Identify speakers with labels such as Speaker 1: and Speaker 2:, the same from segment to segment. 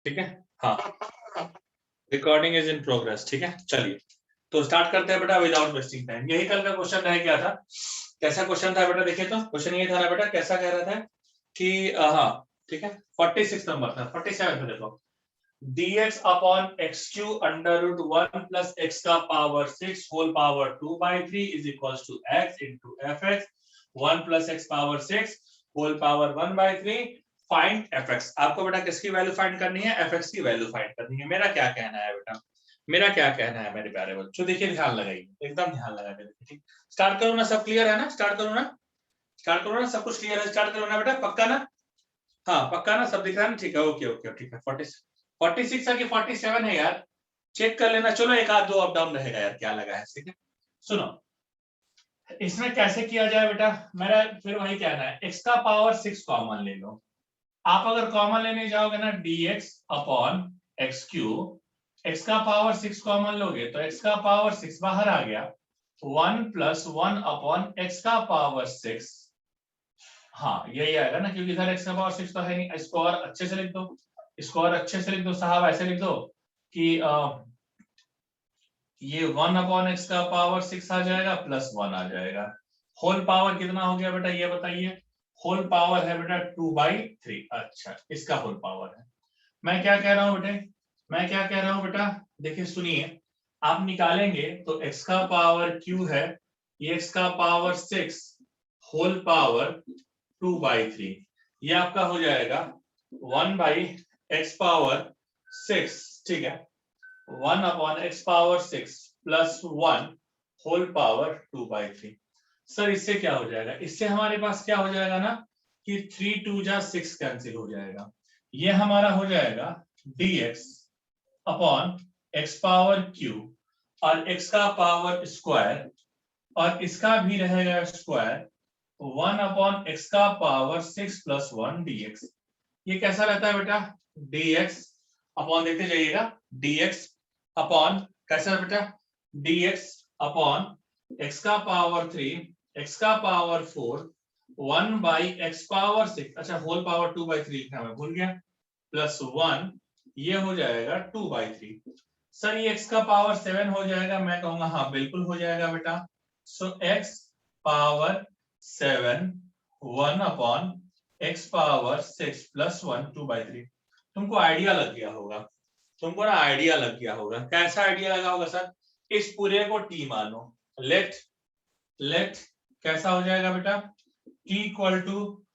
Speaker 1: ठीक है, हाँ रिकॉर्डिंग इज इन प्रोग्रेस। ठीक है, चलिए तो स्टार्ट करते हैं बेटा विदाउट वेस्टिंग टाइम। यही कल का क्वेश्चन रह गया था। कैसा क्वेश्चन था बेटा, देखिए तो क्वेश्चन ये था ना बेटा, कैसा कह रहा था कि हाँ ठीक है 46 नंबर था, 47 पे देखो dx upon x cube under root 1 plus x का power 6 whole power 2/3 is equals to x into fx 1 plus x power 6 whole power 1/3 find fx। आपको बेटा किसकी वैल्यू फाइंड करनी है, fx की वैल्यू फाइंड करनी है। मेरा क्या कहना है बेटा, मेरा क्या कहना है मेरे प्यारे बच्चों, देखिए ध्यान लगाइए, एकदम ध्यान लगा के देखिए। ठीक, स्टार्ट करो ना, सब क्लियर है ना, स्टार्ट करो ना, स्टार्ट करो ना, सब कुछ क्लियर है, स्टार्ट करो ना बेटा, पक्का ना, हाँ पक्का ना, सब दिख रहा है ना, ठीक है ओके ओके ठीक है। 46 है कि 47 है यार, चेक कर लेना। चलो एक आध दो अप डाउन रहेगा यार, क्या लगा है। ठीक है सुनो, इसमें कैसे किया जाए बेटा, मेरा फिर वही कहना है, x का पावर 6 कॉमन ले लो। आप अगर कॉमन लेने जाओगे ना dx upon x Q, x का पावर 6 कॉमन लोगे तो x का पावर 6 बाहर आ गया, 1 प्लस 1 अपॉन x का पावर 6, हाँ यही आएगा ना, क्योंकि इधर x का पावर 6 तो है नहीं। इसको और अच्छे से लिख दो, इसको और अच्छे से लिख दो साहब, ऐसे लिख दो कि ये 1 अपॉन एक्स का पावर 6 आ जाएगा प्लस 1 आ जाएगा। होल पावर कितना हो गया बेटा ये बताइए, होल पावर है बेटा 2/3। अच्छा इसका होल पावर है। मैं क्या कह रहा हूं बेटे, मैं क्या कह रहा हूं बेटा, देखिए सुनिए, आप निकालेंगे तो x का पावर q है, ये x का पावर 6 होल पावर 2/3, ये आपका हो जाएगा 1/x पावर 6। ठीक है, 1 upon X power 6 plus 1 whole power 2/3। Sir इससे क्या हो जाएगा, इससे हमारे पास क्या हो जाएगा ना कि 3 2 जा 6 कैंसिल हो जाएगा, ये हमारा हो जाएगा dx upon X power q और x का पावर स्क्वायर और इसका भी रहेगा स्क्वायर 1 अपॉन एक्स का पावर 6 प्लस 1 dx। ये कैसा रहता है बेटा, dx अपॉन देखते जाइएगा, dx अपॉन कैसा है बेटा, dx अपॉन x का पावर 3 x का पावर 4 1 बाई एक्स पावर 6, अच्छा होल पावर 2/3 लिखना मैं भूल गया, प्लस 1 ये हो जाएगा 2/3। सर ये x का पावर 7 हो जाएगा, मैं कहूंगा हाँ बिल्कुल हो जाएगा बेटा। सो x power 7 1 upon x power 6 plus 1 2/3। तुमको आइडिया लग गया होगा, तुमको ना आइडिया लग गया होगा, कैसा आइडिया लगा होगा सर, इस पूरे को t मानो, लेट कैसा हो जाएगा बेटा, t equal to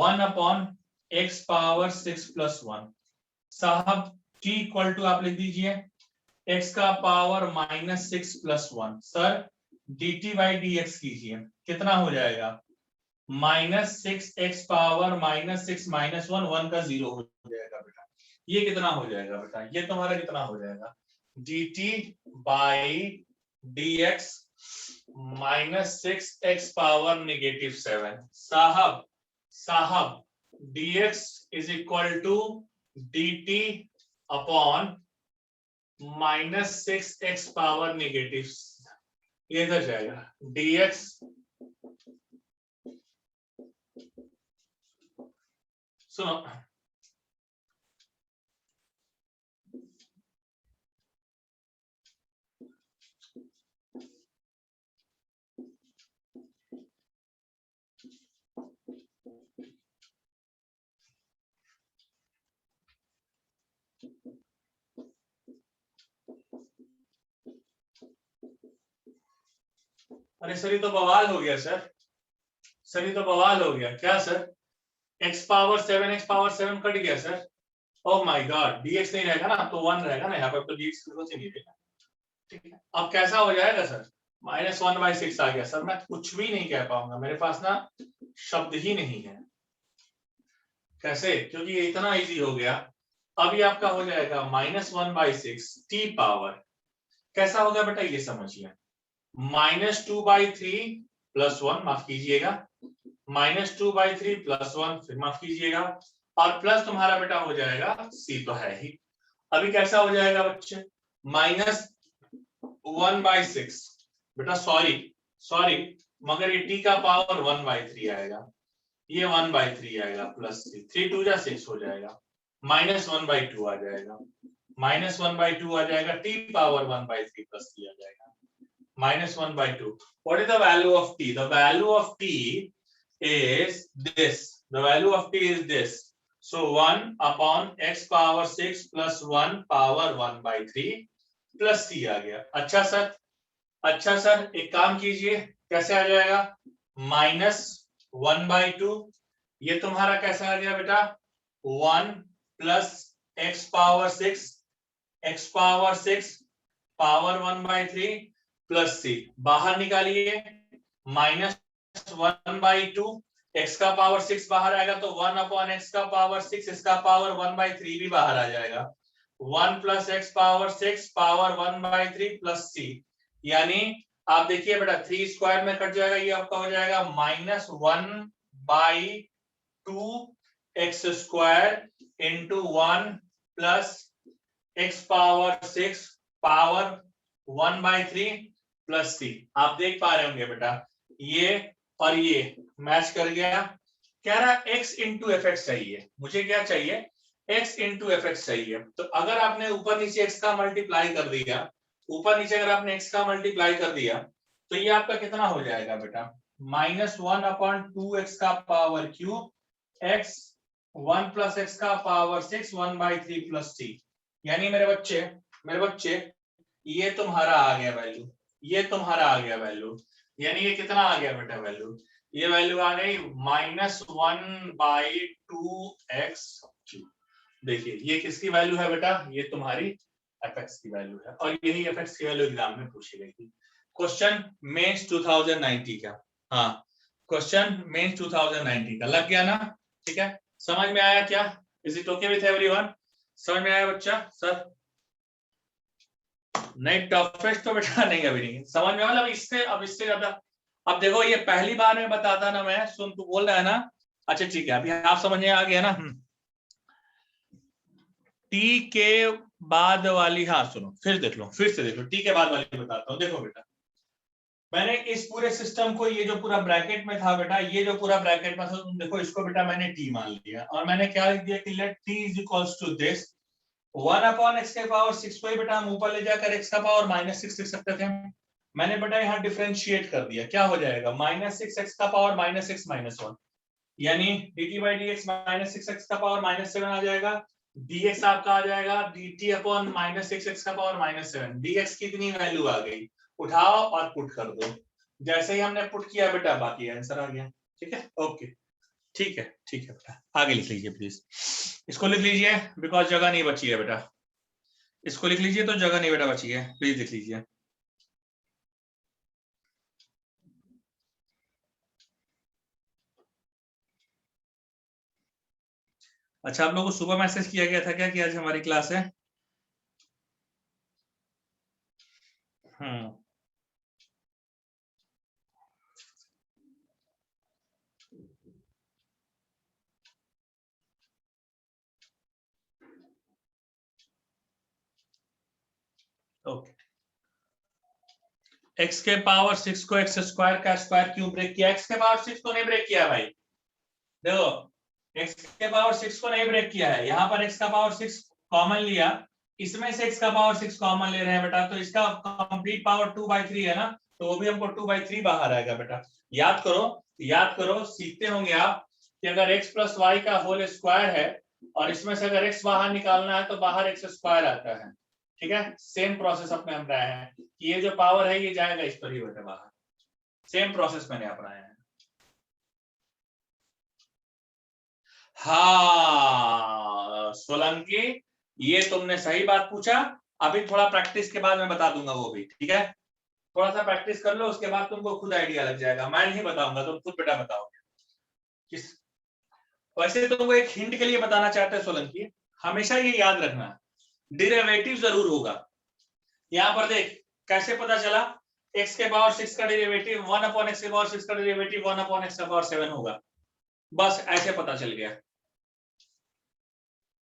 Speaker 1: 1 upon x power 6 plus 1। साहब t इक्वल टू आप लिख दीजिए x का power -6 plus 1। Sir dt by dx कीजिए, कितना हो जाएगा, -6x पावर -6 -1 1 का 0 हो जाएगा बेटा। ये कितना हो जाएगा बेटा, ये तुम्हारा कितना हो जाएगा, dt by dx -6x power -7। साहब dx is equal to dt upon -6x power negative, ये इधर जाएगा dx, सुनो अरे सर ये तो बवाल हो गया सर ये तो बवाल हो गया, क्या sir, x power 7 x power 7 कट गया sir, oh my God, dx नहीं रहेगा ना तो 1 रहेगा ना यहाँ पर, तो dx कुछ नहीं रहेगा। ठीक है अब कैसा हो जाएगा सर, -1/6 आ गया सर, मैं कुछ भी नहीं कह पाऊंगा, मेरे पास ना शब्द ही नहीं है। कैसे, क्योंकि ये इतना इजी हो गया। अभी आपका हो जाएगा -1/6 t पावर, कैसा होगा बेटा ये समझिए, -2/3 प्लस 1, माफ कीजिएगा, -2/3 प्लस 1 फिर माफ कीजिएगा, और प्लस तुम्हारा बेटा हो जाएगा c तो है ही। अभी कैसा हो जाएगा बच्चे, -1/6 बेटा, सॉरी मगर ये t का पावर 1/3 आएगा, ये 1/3 आएगा प्लस 3 3 2 जा 6 हो जाएगा, -1/2 आ जाएगा, -1/2 आ जाएगा, t पावर 1/3 प्लस t आ जाएगा, -1/2. What is the value of t? The value of t is this. The value of t is this. So 1 upon x power 6 plus 1 power 1/3 plus c आ गया. अच्छा sir एक काम कीजिए, कैसे आ जाएगा? -1/2, ये तुम्हारा कैसा आ गया बेटा? 1 plus x power 6 power 1/3 plus c, बाहर निकालिए, -1/2, x का पावर 6 बाहर आएगा तो 1 अपॉन x का पावर 6, इसका पावर 1/3 भी बाहर आ जाएगा, 1 plus x power 6 power 1/3 plus c, यानी आप देखिए बेटा 3 स्क्वायर में कट जाएगा, ये आपका हो जाएगा -1/2 x square into 1 plus x power 6 power 1/3 plus c. आप देख पा रहे होंगे बेटा, ये और ये मैच कर गया. कह रहा x इंटू एफ एक्स चाहिए, मुझे क्या चाहिए? x इंटू एफ एक्स चाहिए. तो अगर आपने ऊपर नीचे x का मल्टीप्लाई कर दिया, ऊपर नीचे अगर आपने x का मल्टीप्लाई कर दिया तो ये आपका कितना हो जाएगा बेटा? -1/2x का power cube x 1 plus x का पावर 6 1/3 प्लस c. यानी मेरे बच्चे ये तुम्हारा आ गया वैल्यू, ये तुम्हारा आ गया वैल्यू, यानी ये कितना आ गया बेटा वैल्यू? ये वैल्यू आ गई -1/2x क्यूब. देखिए ये किसकी वैल्यू है बेटा? ये तुम्हारी fx की वैल्यू है, और यही fx की वैल्यू एग्जाम में पूछी गई थी. क्वेश्चन मेंस 2090 का, हाँ क्वेश्चन मेंस 2090 का लग गया ना? ठीक है, समझ में आया क्या? Is it okay with everyone? समझ में आया बच्चा? सर नहीं, टफेस्ट तो बेटा नहीं, अभी नहीं समझ में, मतलब इससे ज्यादा. अब देखो ये पहली बार में बताता ना मैं, सुन तू बोल रहा है ना, अच्छा ठीक है, अभी आप समझ में आ गया ना. टी के बाद वाली, हाँ सुनो फिर देख लो, फिर से देख लो, टी के बाद वाली बताता हूँ. देखो बेटा, मैंने इस पूरे सिस्टम को, ये जो पूरा ब्रैकेट में था बेटा, ये जो पूरा ब्रैकेट में था, तुम देखो इसको बेटा मैंने टी मान लिया, और मैंने क्या लिख दिया कि let T is equals to this 1 upon x के पावर 6 को ही बेटा हम ऊपर ले जाकर x का पावर -6 लिख सकते थे. मैंने बेटा यहाँ डिफरेंशिएट कर दिया, क्या हो जाएगा? -6x का पावर -6 -1, यानी dt by dx -6x का पावर -7 आ जाएगा, dx आपका आ जाएगा dt अपॉन -6x का पावर -7. dx की इतनी वैल्यू आ गई, उठाओ और पुट कर दो. जैसे ही हमने पुट किया बेटा, बाकी आंसर आ गया. ठीक है, ओके, ठीक है बेटा, आगे लिख लीजिए प्लीज. इसको लिख लीजिए, बिकॉज जगह नहीं बची है बेटा. इसको लिख लीजिए, तो जगह नहीं बेटा बची है, प्लीज लिख लीजिए. अच्छा, आप लोगों को सुबह मैसेज किया गया था क्या कि आज हमारी क्लास है? ओके. x के पावर 6 को x स्क्वायर का स्क्वायर क्यों ब्रेक किया? x के पावर 6 को नहीं ब्रेक किया भाई, देखो x के पावर 6 को नहीं ब्रेक किया है, यहाँ पर x का पावर 6 कॉमन लिया, इसमें से x का पावर 6 कॉमन ले रहे हैं बेटा, तो इसका कंप्लीट पावर 2/3 है ना, तो वो भी हमको 2/3 बाहर आएगा बेटा. याद करो, सीखते होंगे आप कि अगर x प्लस वाई का होल स्क्वायर है और इसमें से अगर x बाहर निकालना है तो बाहर x स्क्वायर आता है. ठीक है, सेम प्रोसेस अपने हम रहे हैं कि ये जो पावर है ये जाएगा इस पर ही बेटा बाहर. सेम प्रोसेस मैंने अपनाया है. हाँ सोलंकी, ये तुमने सही बात पूछा. अभी थोड़ा प्रैक्टिस के बाद मैं बता दूंगा वो भी. ठीक है, थोड़ा सा प्रैक्टिस कर लो, उसके बाद तुमको खुद आइडिया लग जाएगा. मैं नहीं बताऊंगा, तुम खुद बेटा बताओगे. किस वैसे तुमको एक हिंट के लिए बताना चाहते हैं सोलंकी, हमेशा ये याद रखना, डेरिवेटिव जरूर होगा. यहाँ पर देख कैसे पता चला, x के पावर 6 का डेरिवेटिव 1 अपॉन x के पावर 6 का डेरिवेटिव 1 अपॉन x का पावर 7 होगा, बस ऐसे पता चल गया.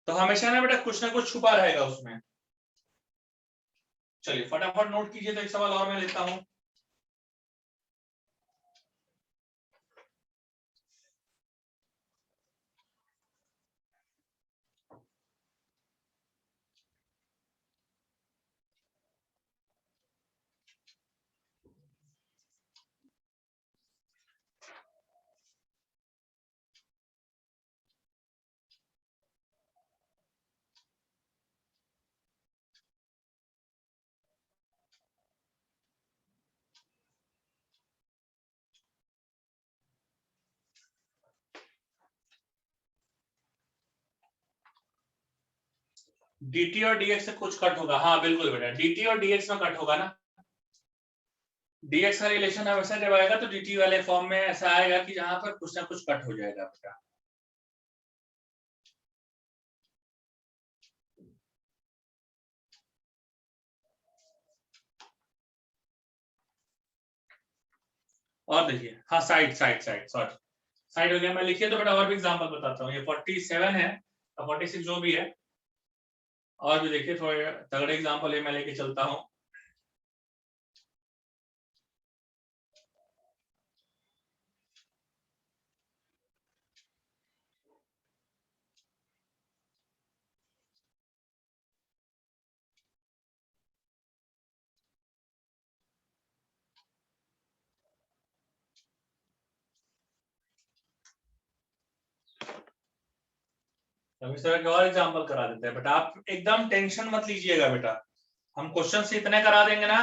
Speaker 1: तो हमेशा ना बेटा कुछ ना कुछ छुपा रहेगा उसमें. चलिए फटाफट नोट कीजिए, तो एक सवाल और मैं लेता हूं. dt और dx से कुछ कट होगा, हाँ बिल्कुल बेटा, dt और dx में कट होगा ना, dx का रिलेशन हमेशा जब आएगा तो dt वाले फॉर्म में ऐसा आएगा कि जहां पर कुछ ना कुछ कट हो जाएगा बेटा। और देखिए, हाँ side side side sorry side हो गया, मैं लिखिए तो बेटा और भी एग्जांपल बताता हूँ। ये 47 है, 46 जो भी है, और भी देखिए थोड़े तगड़े एग्जांपल ये मैं लेके चलता हूँ। हम इस तरह के और एग्जांपल करा देते हैं बेटा, आप एकदम टेंशन मत लीजिएगा बेटा, हम क्वेश्चन से इतने करा देंगे ना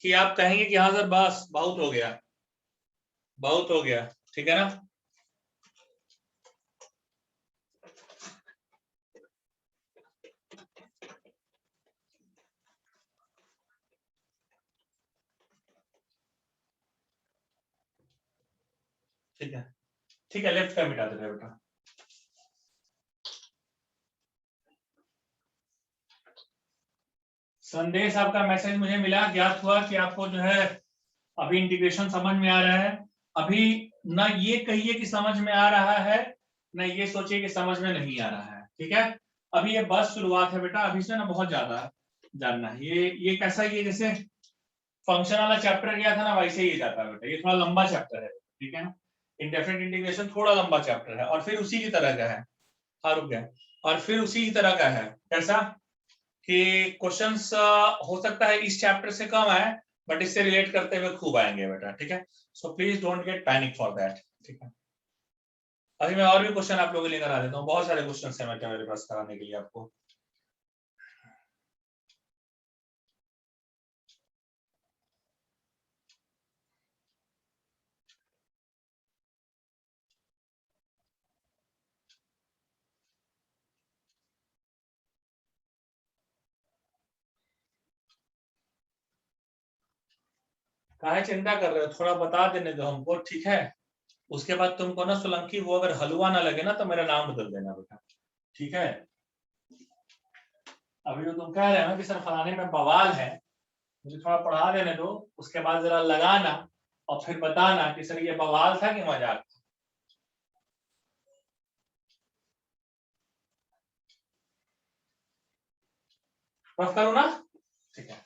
Speaker 1: कि आप कहेंगे कि हाँ सर बस बहुत हो गया, बहुत हो गया, ठीक है ना। ठीक है, ठीक है, लेफ्ट का मिटा देते हैं बेटा। संदेश आपका मैसेज मुझे मिला, ज्ञात हुआ कि आपको जो है अभी इंटीग्रेशन समझ में आ रहा है। अभी ना ये कहिए कि समझ में आ रहा है, ना ये सोचिए कि समझ में नहीं आ रहा है, ठीक है। अभी ये बस शुरुआत है बेटा, अभी से ना बहुत ज्यादा जानना है। ये कैसा, ये जैसे फंक्शन वाला चैप्टर गया था ना, वैसे ही जाता है बेटा, ये थोड़ा लंबा चैप्टर है, ठीक है ना। इंडेफिनिट इंटीग्रेशन थोड़ा लंबा चैप्टर है, और फिर उसी की तरह का है, हाँ रुक गया, और फिर उसी की तरह का है, कैसा कि क्वेश्चंस हो सकता है इस चैप्टर से कम आए, बट इससे रिलेट करते हुए खूब आएंगे बेटा, ठीक है। So please don't get panic for that, ठीक है। अभी मैं और भी क्वेश्चन आप लोगों के लिए करा देता हूँ, बहुत सारे क्वेश्चन है मेरे पास कराने के लिए आपको। काहे चिंता कर रहे हो, थोड़ा बता देने दो हमको, ठीक है। उसके बाद तुमको ना सोलंकी वो अगर हलवा ना लगे ना तो मेरा नाम बदल देना बेटा, ठीक है। अभी जो तुम कह रहे हो ना कि सर फलाने में बवाल है, मुझे थोड़ा पढ़ा देने दो, उसके बाद जरा लगाना और फिर बताना कि सर ये बवाल था कि मजाक। रफ करूँ ना, ठीक है।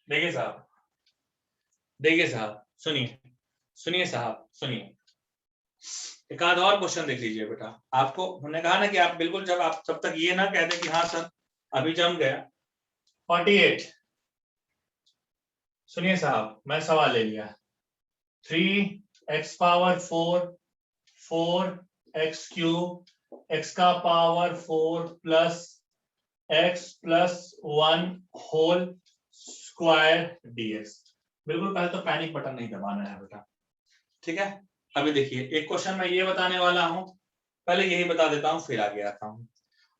Speaker 1: देखिए साहब, देखिए साहब, सुनिए, सुनिए साहब, सुनिए, एक आध और क्वेश्चन देख लीजिए बेटा। आपको हमने कहा ना कि आप बिल्कुल जब तक ये ना कह दें कि हाँ सर अभी जम गया। 48, सुनिए साहब, मैं सवाल ले लिया। 3x⁴ 4x³ x का power 4 plus x+1 whole square dx। बिल्कुल पहले तो पैनिक बटन नहीं दबाना है बेटा, ठीक है। अभी देखिए एक क्वेश्चन मैं ये बताने वाला हूं, पहले यही बता देता हूं फिर आगे आता हूं।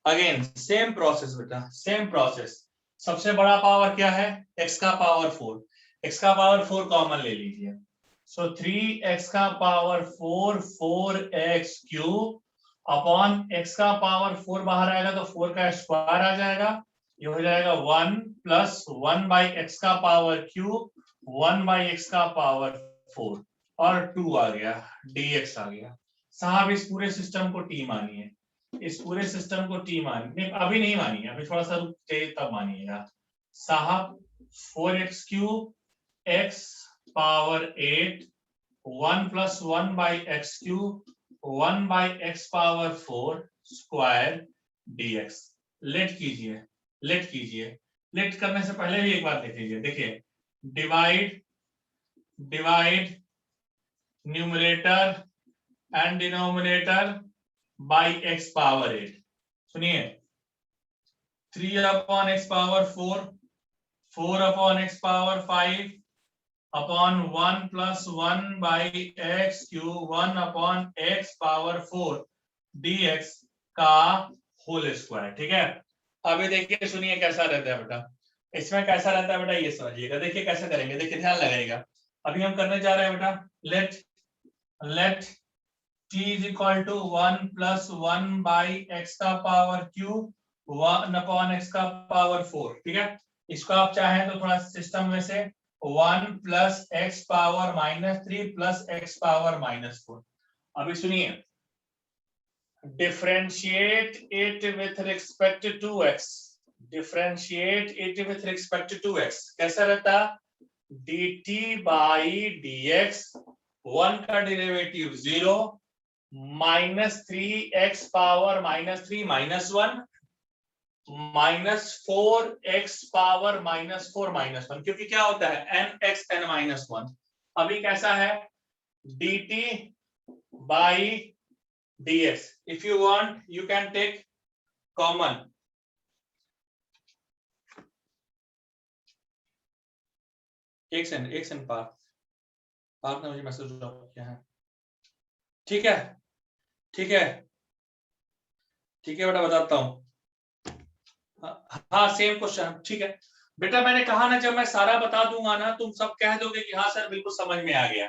Speaker 1: अगेन सेम प्रोसेस बेटा, सेम प्रोसेस। सबसे बड़ा पावर क्या है, x का पावर 4, x का पावर 4 कॉमन ले लीजिए। सो 3x का पावर 4 4x³ अपॉन x का पावर 4 बाहर आएगा तो 4 का स्क्वायर आ जाएगा, ये हो जाएगा 1 प्लस 1 बाई एक्स का पावर क्यूब 1 बाई एक्स का पावर 4 और 2 आ गया, dx आ गया। साहब इस पूरे सिस्टम को टी मानिए, इस पूरे सिस्टम को टी मानिए, अभी नहीं मानिए, अभी थोड़ा सा रुक जाइए तब मानिएगा साहब। 4x³ x power 8 1 plus 1 by x³ 1 by x power 4 square dx। Let कीजिए, लेट कीजिए, लेट करने से पहले भी एक बात देख लीजिए, देखिए divide numerator and denominator by x power 8। सुनिए 3 upon x power 4, 4 upon x power 5 upon 1 plus 1 by X cube 1 upon x power 4 dx का होल स्क्वायर। ठीक है, अभी देखिए सुनिए कैसा रहता है बेटा, इसमें कैसा रहता है बेटा ये समझिएगा। देखिए कैसे करेंगे, देखिए ध्यान लगाइएगा। अभी हम करने जा रहे हैं बेटा let t is equal to 1 plus 1 by X का पावर क्यूब 1 अपॉन एक्स का पावर 4। ठीक है, इसको आप चाहें तो थोड़ा सिस्टम में से 1 plus x power -3 plus x power -4। अभी सुनिए differentiate it with respect to x, differentiate it with respect to x कैसा रहता, dt by dx 1 का derivative 0 -3x power -3 -1 -4x power -4 -1, क्योंकि क्या होता है nx n -1। अभी कैसा है dt by dx, if you want you can take common, एक सेकंड पार्थ ने मुझे मैसेज ड्रॉप किया है। ठीक है ठीक है ठीक है बेटा बताता हूँ। हाँ सेम क्वेश्चन। ठीक है बेटा, मैंने कहा ना जब मैं सारा बता दूंगा ना तुम सब कह दोगे कि हाँ सर बिल्कुल समझ में आ गया।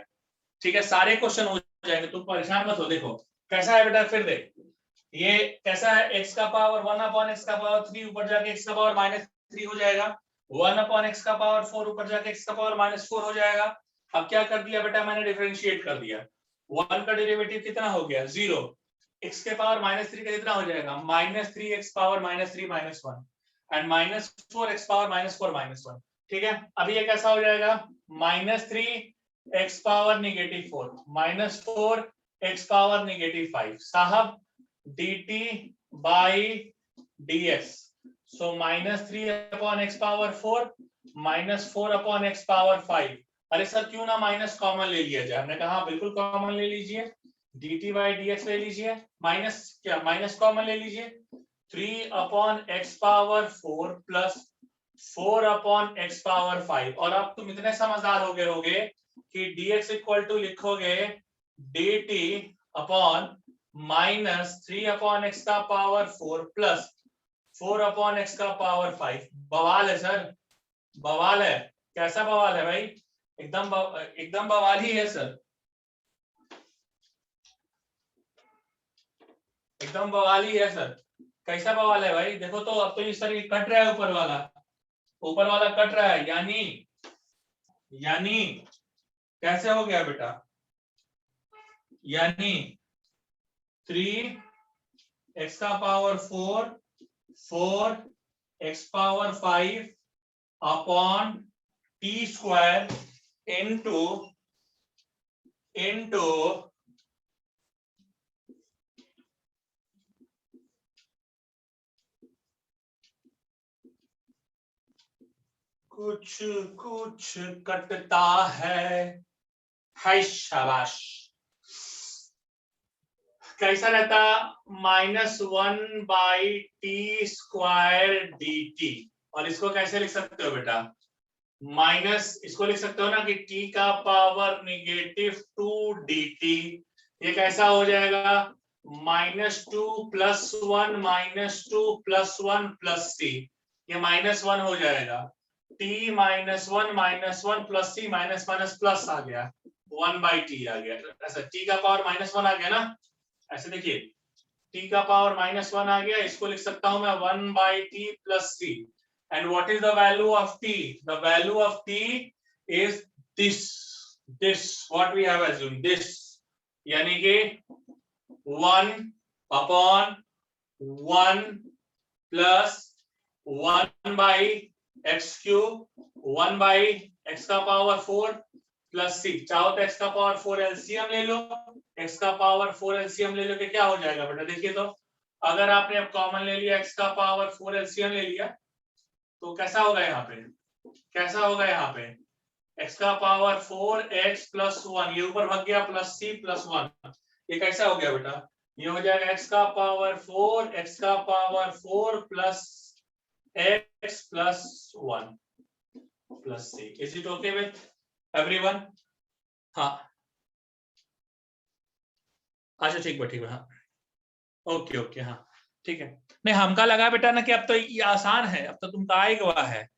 Speaker 1: ठीक है, सारे क्वेश्चन हो जाएंगे, तुम परेशान मत हो। देखो कैसा है बेटा, फिर देख ये कैसा है, x का पावर 1 अपॉन x का पावर 3 ऊपर जाके x का पावर -3 हो जाएगा, 1 अपॉन x का पावर 4 ऊपर जाके x का पावर -4 हो जाएगा। अब क्या कर दिया बेटा मैंने, डिफरेंशिएट कर दिया। 1 का डेरिवेटिव कितना हो गया 0, x के पावर -3 का कितना हो जाएगा -3x power -3 -1 and -4x power -4 -1। ठीक है, अभी ये कैसा हो जाएगा -3x पावर -4 -4x पावर -5 साहब dt by dx, so -3 upon x power 4 -4 upon x power 5। अरे सर क्यों ना माइनस कॉमन ले लिया जाए, हमने कहा बिल्कुल कॉमन ले लीजिए, dt by dx ले लीजिए, माइनस कॉमन ले लीजिए, 3 upon x power 4 plus 4 upon x power 5। और अब तुम इतने समझदार हो गए होगे कि dx इक्वल टू लिखोगे dt अपॉन -3 अपॉन x का पावर 4 प्लस 4 अपॉन x का पावर 5। बवाल है सर, बवाल है। कैसा बवाल है भाई, एकदम बवाल ही है सर, एकदम बवाल ही है सर। कैसा बवाल है भाई, देखो तो अब तो इस तरह कट रहा है, ऊपर वाला कट रहा है, यानी कैसे हो गया बेटा, यानी 3x का power 4 4x power 5 upon t square into कुछ कुछ कटता है शाबाश। कैसा रहता -1 बाई टी स्क्वायर dt, और इसको कैसे लिख सकते हो बेटा, इसको लिख सकते हो ना कि t का पावर -2 dt। ये कैसा हो जाएगा -2 + 1 -2 + 1 + c, ये -1 हो जाएगा, t -1 -1 + c माइनस प्लस आ गया 1/t आ गया, ऐसा t का पावर -1 आ गया ना। ऐसे देखिए t का पावर -1 आ गया, इसको लिख सकता हूं मैं 1/t + c। and what is the value of t, the value of t is this what we have assumed this, यानी कि 1 upon 1 plus 1 by x cube 1 by x का पावर 4 प्लस c, चाहो तो x का power 4 LCM ले लो, x का power 4 LCM ले लो कि क्या हो जाएगा बेटा, देखिए तो अगर आपने अब कॉमन ले लिया x का पावर 4 एलसीएम ले लिया तो कैसा होगा यहाँ पे, कैसा होगा यहाँ पे, x का पावर 4x प्लस 1, ये ऊपर भाग गया प्लस c प्लस 1, ये कैसा हो गया बेटा, ये हो जाएगा x का पावर 4, x का power 4 plus x plus 1 plus c। Is it okay with everyone? हाँ अच्छा ठीक है हाँ ओके ओके हाँ ठीक है। नहीं हमका लगा बेटा ना कि अब तो ये आसान है, अब तो तुमका आएगा है।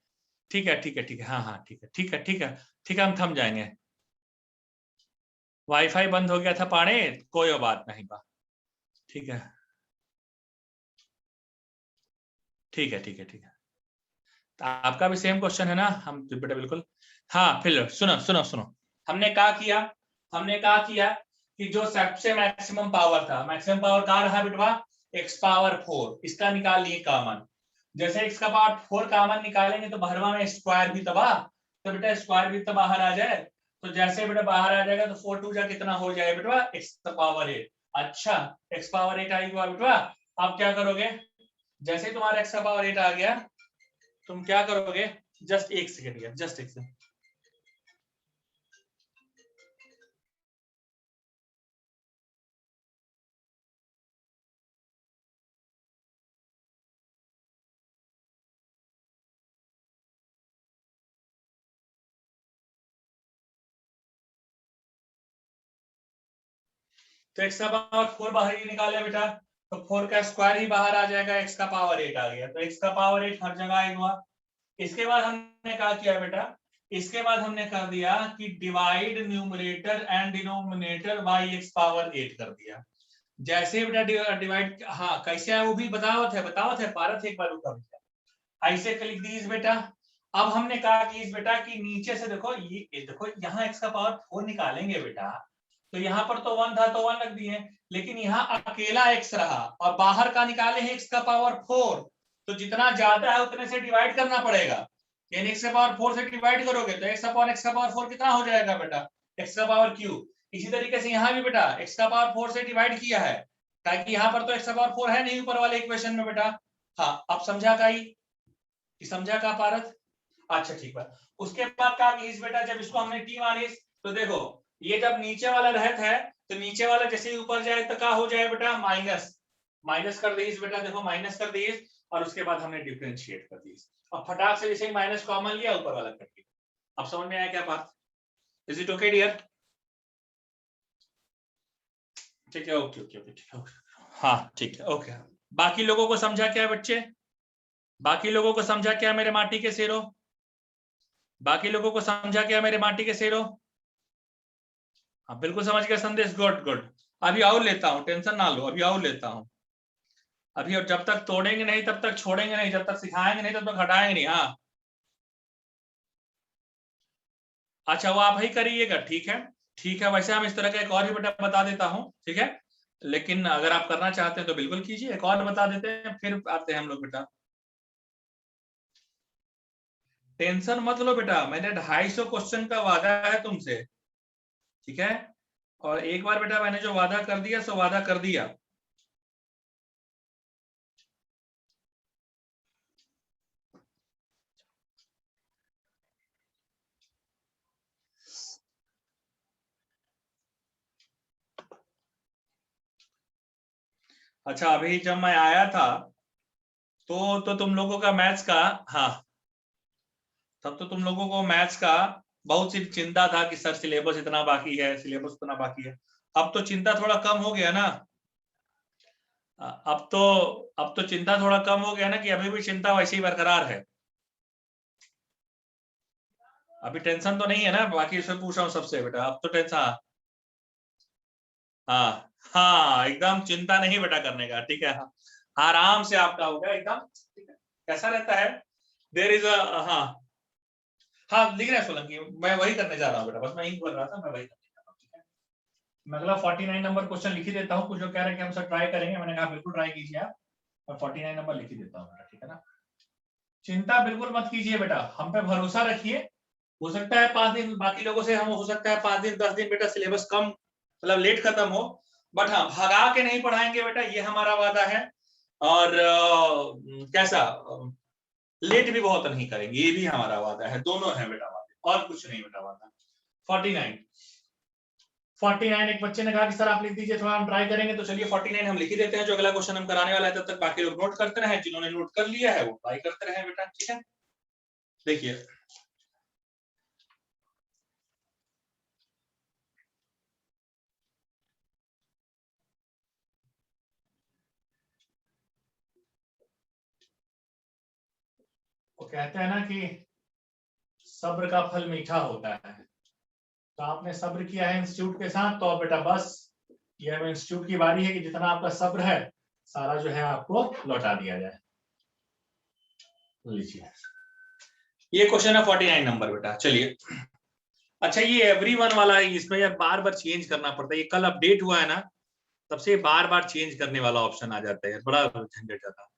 Speaker 1: ठीक है ठीक है ठीक है हाँ हाँ ठीक है ठीक है ठीक है ठीक है, हम थम जाएंगे। वाईफाई बंद हो गया था पाने, कोई बात नहीं बा। ठीक है ठीक है ठीक है ठीक है, तो आपका भी सेम क्वेश्चन है ना? हम बेटा बिल्कुल हाँ। फिर सुनो सुनो सुनो, हमने कहा किया कि जो सबसे मैक्सिमम पावर था, मैक्सिमम पावर कहाँ रहा बेटवा, x पावर 4, इसका निकाल लिए कॉमन। जैसे x का पावर 4 कॉमन निकालेंगे तो बाहरवा में स्क्वायर भी तबाह, तो बेटा स्क्वायर भी तो बाहर आ जाए, तो जैसे बेटा बाहर आ जाएगा तो 4 2 जा कितना हो जाए बेटवा, x पावर 8। अच्छा x पावर 8 आई हुआ बेटवा, आप क्या करोगे, जैसे ही तुम्हारा x का पावर 8 आ गया तुम क्या करोगे, जस्ट एक सेकेंड गया, जस्ट एक सेकेंड। तो x का पावर 4 बाहर ही निकाले बेटा, तो 4 का स्क्वायर ही बाहर आ जाएगा, x का पावर 8 आ गया, तो x का पावर 8 हर जगह आएगा। इसके बाद हमने क्या किया बेटा, इसके बाद हमने कर दिया कि divide numerator and denominator by x power 8 कर दिया। जैसे बेटा डिवाइड हाँ कैसे है वो भी बताओ थे पारत एक बार ऐसे लिख दीजिए बेटा। अब हमने कहा कि इस बेटा की नीचे से देखो, ये देखो यहाँ x का पावर 4 निकालेंगे बेटा, तो यहाँ पर तो 1 था तो 1 रख दिए, लेकिन यहाँ अकेला x रहा और बाहर का निकाले हैं x का पावर 4, तो जितना ज्यादा है उतने से डिवाइड करना पड़ेगा, यानी x का पावर 4 से डिवाइड करोगे तो x का पावर 4 कितना हो जाएगा बेटा, x का पावर क्यूब। इसी तरीके से यहाँ भी बेटा x का पावर 4 से डिवाइड किया है, ताकि यहाँ पर तो x का पावर 4 है नहीं ऊपर वाले इक्वेशन में बेटा। हाँ अब समझा समझा का पारत? अच्छा ठीक है। उसके बाद क्या इस बेटा जब इसको हमने टी मारी तो देखो ये जब नीचे वाला रहता है तो नीचे वाला जैसे ही ऊपर जाए तो क्या हो जाए बेटा, माइनस, माइनस कर दी बेटा, देखो माइनस कर दी और उसके बाद हमने डिफरेंशिएट कर दी और फटाक से जैसे ही माइनस कॉमन लिया ऊपर वाला कट दिया। अब समझ में आया क्या बात? Is it okay dear? ठीक है ओके ओके ओके ठीक है हाँ ठीक है ओके। बाकी लोगों को समझा क्या बच्चे? बाकी लोगों को समझा क्या मेरे माटी के शेरों? बाकी लोगों को समझा क्या मेरे माटी के शेरों? हाँ बिल्कुल समझ गया संदेश, गुड गुड। अभी और लेता हूँ, टेंशन ना लो, अभी और लेता हूँ अभी, और जब तक तोड़ेंगे नहीं तब तक छोड़ेंगे नहीं, जब तक सिखाएंगे नहीं तब तक हटाएंगे नहीं। हाँ अच्छा वो आप ही करिएगा, ठीक है ठीक है। वैसे हम इस तरह का एक और भी बेटा बता देता हूँ, ठीक है, लेकिन अगर आप करना चाहते हैं तो बिल्कुल कीजिए, एक और बता देते हैं फिर आते हैं हम लोग बेटा। टेंशन मत लो बेटा, मैंने 250 क्वेश्चन का वादा है तुमसे, ठीक है, और एक बार बेटा मैंने जो वादा कर दिया सो वादा कर दिया। अच्छा अभी जब मैं आया था तो तुम लोगों का मैथ्स का, हाँ तब तो तुम लोगों को मैथ्स का बहुत सी चिंता था कि सर सिलेबस इतना बाकी है, सिलेबस इतना बाकी है। अब तो चिंता थोड़ा कम हो गया ना, अब तो चिंता थोड़ा कम हो गया ना, कि अभी भी चिंता वैसे ही बरकरार है, अभी टेंशन तो नहीं है ना? बाकी इसमें पूछ रहा हूँ सबसे बेटा, अब तो टेंशन, हाँ हाँ एकदम चिंता नहीं बेटा करने का, ठीक है, हाँ आराम से आपका होगा एकदम, ठीक है। कैसा रहता है, देर इज हाँ हाँ लिख रहे हैं सोलंकी, मैं वही करने जा रहा हूँ बेटा, बस मैं यही बोल रहा था, मैं वही करने जा रहा हूँ, ठीक है। मैं अगला 49 नंबर क्वेश्चन लिख ही देता हूँ, कुछ लोग कह रहे हैं कि हम सर ट्राई करेंगे, मैंने कहा बिल्कुल ट्राई कीजिए आप, मैं 49 नंबर लिख ही देता हूँ बेटा, ठीक है ना। चिंता बिल्कुल मत कीजिए बेटा, हम पे भरोसा रखिए, हो सकता है 5 दिन, बाकी लोगों से हम हो सकता है 5 दिन 10 दिन बेटा सिलेबस कम मतलब लेट खत्म हो, बट हाँ भगा के नहीं पढ़ाएंगे बेटा, ये हमारा वादा है। और कैसा लेट भी बहुत नहीं करेंगे, ये भी हमारा वादा है, दोनों है बेटा वादे, और कुछ नहीं बेटा वादा। 49 एक बच्चे ने कहा कि सर आप लिख दीजिए, थोड़ा हम ट्राई करेंगे, तो चलिए 49 हम लिख ही देते हैं, जो अगला क्वेश्चन हम कराने वाला है, तब तक बाकी लोग नोट करते रहे, जिन्होंने नोट कर लिया है वो ट्राई करते रहे बेटा, ठीक है। देखिए वो कहते हैं ना कि सब्र का फल मीठा होता है, तो आपने सब्र किया है इंस्टीट्यूट के साथ, तो अब बेटा बस ये अब इंस्टीट्यूट की बारी है कि जितना आपका सब्र है सारा जो है आपको लौटा दिया जाए। लीजिए ये क्वेश्चन है 49 नंबर बेटा। चलिए अच्छा ये एवरीवन वाला है, इसमें यार बार बार चेंज करना पड़ता है, ये कल अपडेट हुआ है ना, तब से बार बार चेंज करने वाला ऑप्शन आ जाता है, बड़ा झंझट जाता है।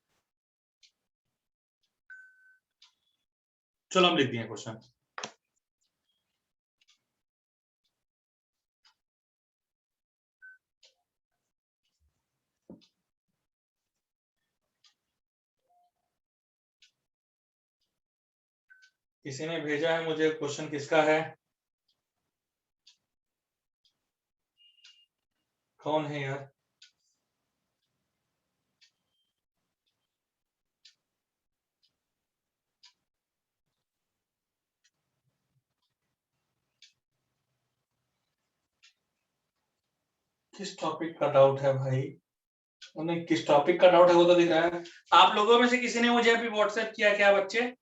Speaker 1: चलो हम लिख दिए क्वेश्चन। किसी ने भेजा है मुझे क्वेश्चन, किसका है, कौन है यार? किस टॉपिक का डाउट है भाई? उन्हें किस टॉपिक का डाउट है वो तो दिख रहा है। आप लोगों में से किसी ने मुझे अभी व्हाट्सएप किया क्या बच्चे?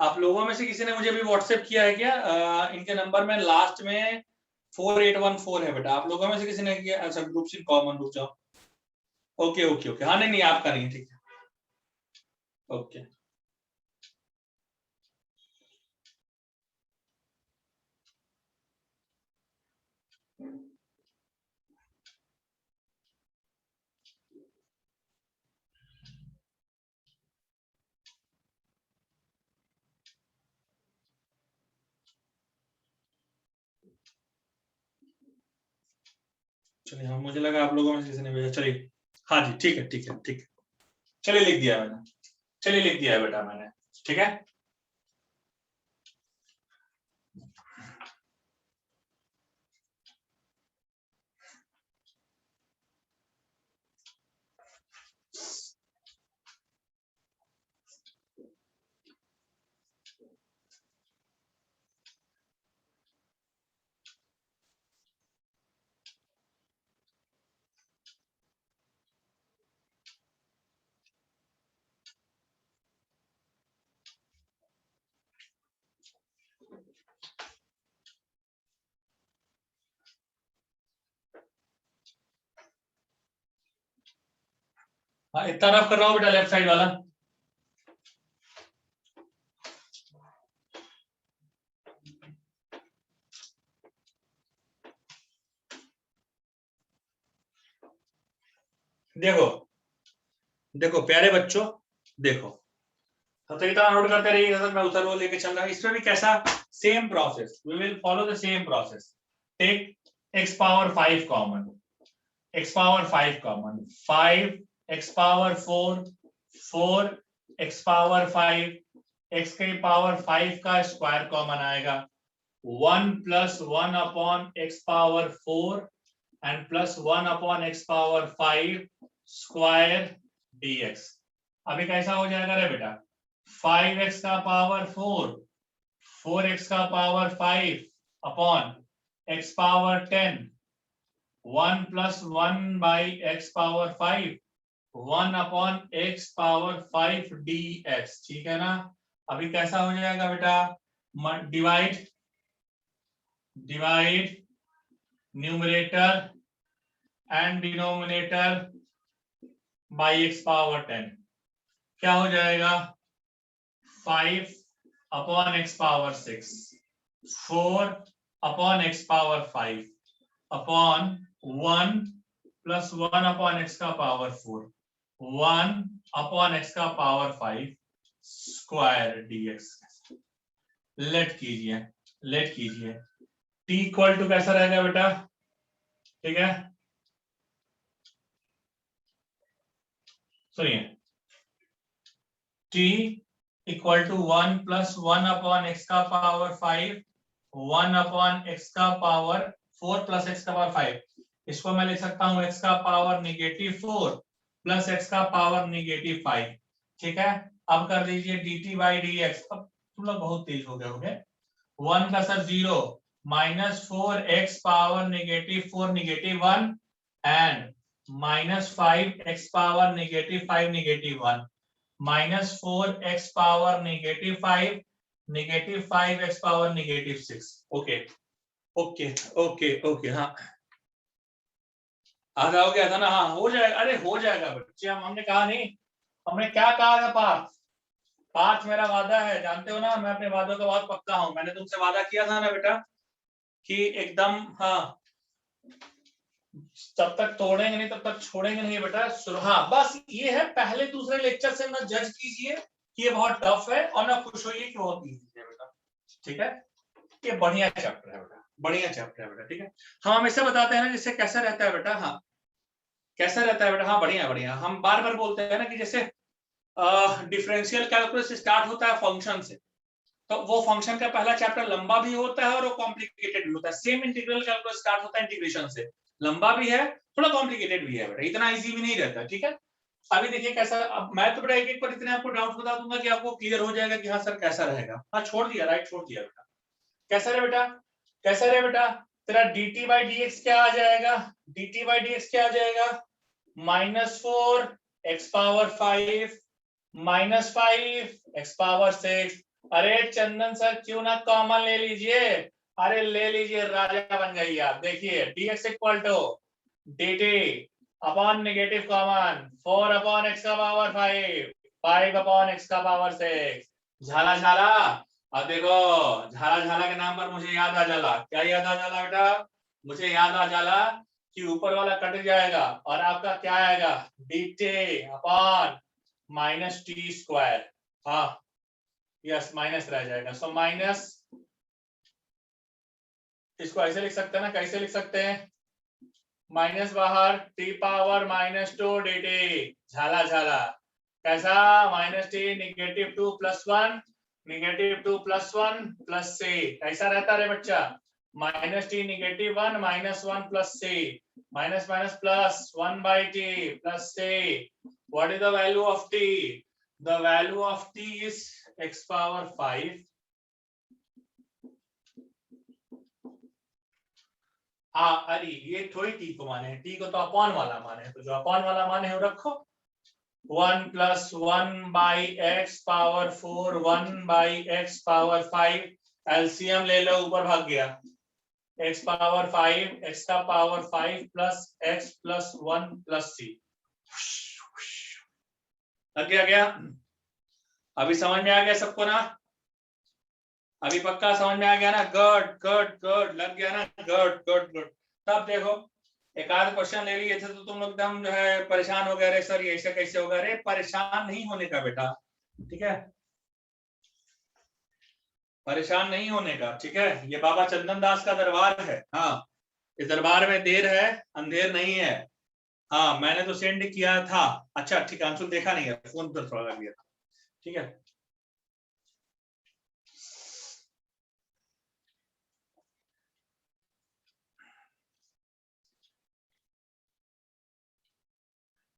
Speaker 1: आप लोगों में से किसी ने मुझे अभी व्हाट्सएप किया है क्या? इनके नंबर में लास्ट में 4814 है बेटा, आप लोगों में से किसी ने किया? अच्छा ग्रुप से कॉमन, रुक जाओ। ओके ओके ओके, हाँ नहीं नहीं आपका नहीं, ठीक है ओके। चलिए हाँ, मुझे लगा आप लोगों में से किसी ने भेजा, चलिए हाँ जी ठीक है ठीक है ठीक है, चलिए लिख दिया मैंने, चलिए लिख दिया है बेटा मैंने, ठीक है। हाँ इतना रफ कर रहा हूँ बेटा, लेफ्ट साइड वाला। देखो देखो प्यारे बच्चों, देखो तो इतना नोट करते रहिए, मैं उधर वो लेके चल रहा हूँ, इसमें भी कैसा same process, we will follow the same process. Take x power 5 common, x power 5 common, 5 x power 4, 4 x power 5, x के पावर 5 का स्क्वायर कॉमन आएगा, 1 plus 1 upon x power 4 and plus 1 upon x power 5 square dx। अभी कैसा हो जाएगा रे बेटा, 5x का पावर 4, 4x का power 5 upon x power 10, 1 plus 1 by x power 5, 1 upon x power 5 dx, ठीक है ना। अभी कैसा हो जाएगा बेटा, divide divide numerator and denominator by x power 10, क्या हो जाएगा, 5 upon x power 6, 4 upon x power 5 upon 1 plus 1 upon x का पावर 4, 1 अपॉन x का पावर 5 स्क्वायर dx। लेट कीजिए, लेट कीजिए, t इक्वल टू कैसा रहेगा बेटा, ठीक है, सुनिए, t equal to 1 plus 1 upon X का पावर 5, 1 अपॉन एक्स का पावर 4 प्लस एक्स का पावर 5, इसको मैं लिख सकता हूँ एक्स का पावर -4 प्लस एक्स का पावर -5। ठीक है, अब कर लीजिए dt बाई डी एक्स। अब तुम लोग बहुत तेज हो गए होंगे। 1 का sir 0, -4 x power -4 -1 and -5 x power -5 -1 -4 x power -5 -5 x power -6। Okay okay okay okay, हाँ आधा हो गया था ना? हाँ हो जाएगा, अरे हो जाएगा बच्चे, हमने कहा नहीं, हमने क्या कहा था? पार्थ मेरा वादा है, जानते हो ना, मैं अपने वादों का बहुत पक्का हूं। मैंने तुमसे वादा किया था ना बेटा कि एकदम, हाँ तब तक तोड़ेंगे नहीं तब तक छोड़ेंगे नहीं बेटा। हाँ बस ये है, पहले दूसरे लेक्चर से ना जज कीजिए कि ये बहुत टफ है और ना खुश होइए कि बहुत इजी है बेटा। ठीक है, ये बढ़िया चैप्टर है बेटा, बढ़िया चैप्टर है बेटा। ठीक है, हम हमेशा बताते हैं ना जिससे कैसा रहता है बेटा, हाँ कैसा रहता है बेटा, हाँ बढ़िया बढ़िया। हम बार बार बोलते हैं ना कि जैसे डिफरेंशियल कैलकुलस स्टार्ट होता है फंक्शन से, तो वो फंक्शन का पहला चैप्टर लंबा भी होता है और वो कॉम्प्लिकेटेड भी होता है। सेम इंटीग्रल कैलकुलस स्टार्ट होता है इंटीग्रेशन से, लंबा भी है थोड़ा कॉम्प्लिकेटेड भी है बेटा, इतना इजी भी नहीं रहता। ठीक है, अभी देखिए कैसा, अब मैं तो बेटा एक एक पर इतने आपको डाउट बता दूंगा कि आपको क्लियर हो जाएगा कि हाँ सर कैसा रहेगा। हाँ छोड़ दिया, राइट छोड़ दिया बेटा। कैसा रहे बेटा, कैसा रहे बेटा, तेरा dt बाई डी एक्स क्या आ जाएगा, dt बाई डी एक्स क्या आ जाएगा, -4 एक्स पावर 5 -5 एक्स पावर 6। अरे चंदन सर क्यों ना कॉमन ले लीजिए, अरे ले लीजिए, राजा बन गई आप। देखिए dx equal to dt upon negative common 4 upon X का पावर 5, 5 अपॉन एक्स का पावर 6। झाला झाला, अब देखो झाला झाला के नाम पर मुझे याद आ जाला, क्या याद आ जाला बेटा, मुझे याद आ जाला कि ऊपर वाला कट जाएगा और आपका क्या आएगा, dt अपॉन -t²। हाँ यस, माइनस रह जाएगा, सो माइनस, इसको ऐसे लिख सकते हैं ना, कैसे लिख सकते हैं, माइनस बाहर t पावर -2 dt, झाला झाला कैसा, -t -2 + 1 -2 + 1 + c, कैसा रहता रे बच्चा, -t -1 -1 + c, minus minus plus 1/t + c। What is the value of t? The value of t is x power 5। अरे ये थोड़ी t को माने हैं, t को तो अपॉन वाला माने हैं, तो जो अपॉन वाला माने है वो रखो। 1 + 1/x power 4 1/x power 5, LCM ले लो, ऊपर भाग गया, x पावर 5 x का पावर 5 + x + 1 + c। लग गया? अभी समझ में आ गया सबको ना, अभी पक्का समझ में आ गया ना, गुड गुड गुड, लग गया ना, गुड गुड गुड। तब देखो एक आध क्वेश्चन ले लिए थे तो तुम लोग एकदम जो है परेशान हो गए, अरे सर ये ऐसे कैसे होगा। अरे परेशान नहीं होने का बेटा, ठीक है, परेशान नहीं होने का, ठीक है। ये बाबा चंदन दास का दरबार है, हाँ इस दरबार में देर है अंधेर नहीं है। हाँ मैंने तो सेंड किया था, अच्छा ठीक है, अंशुल देखा नहीं है, फोन पर थोड़ा लग गया था, ठीक है।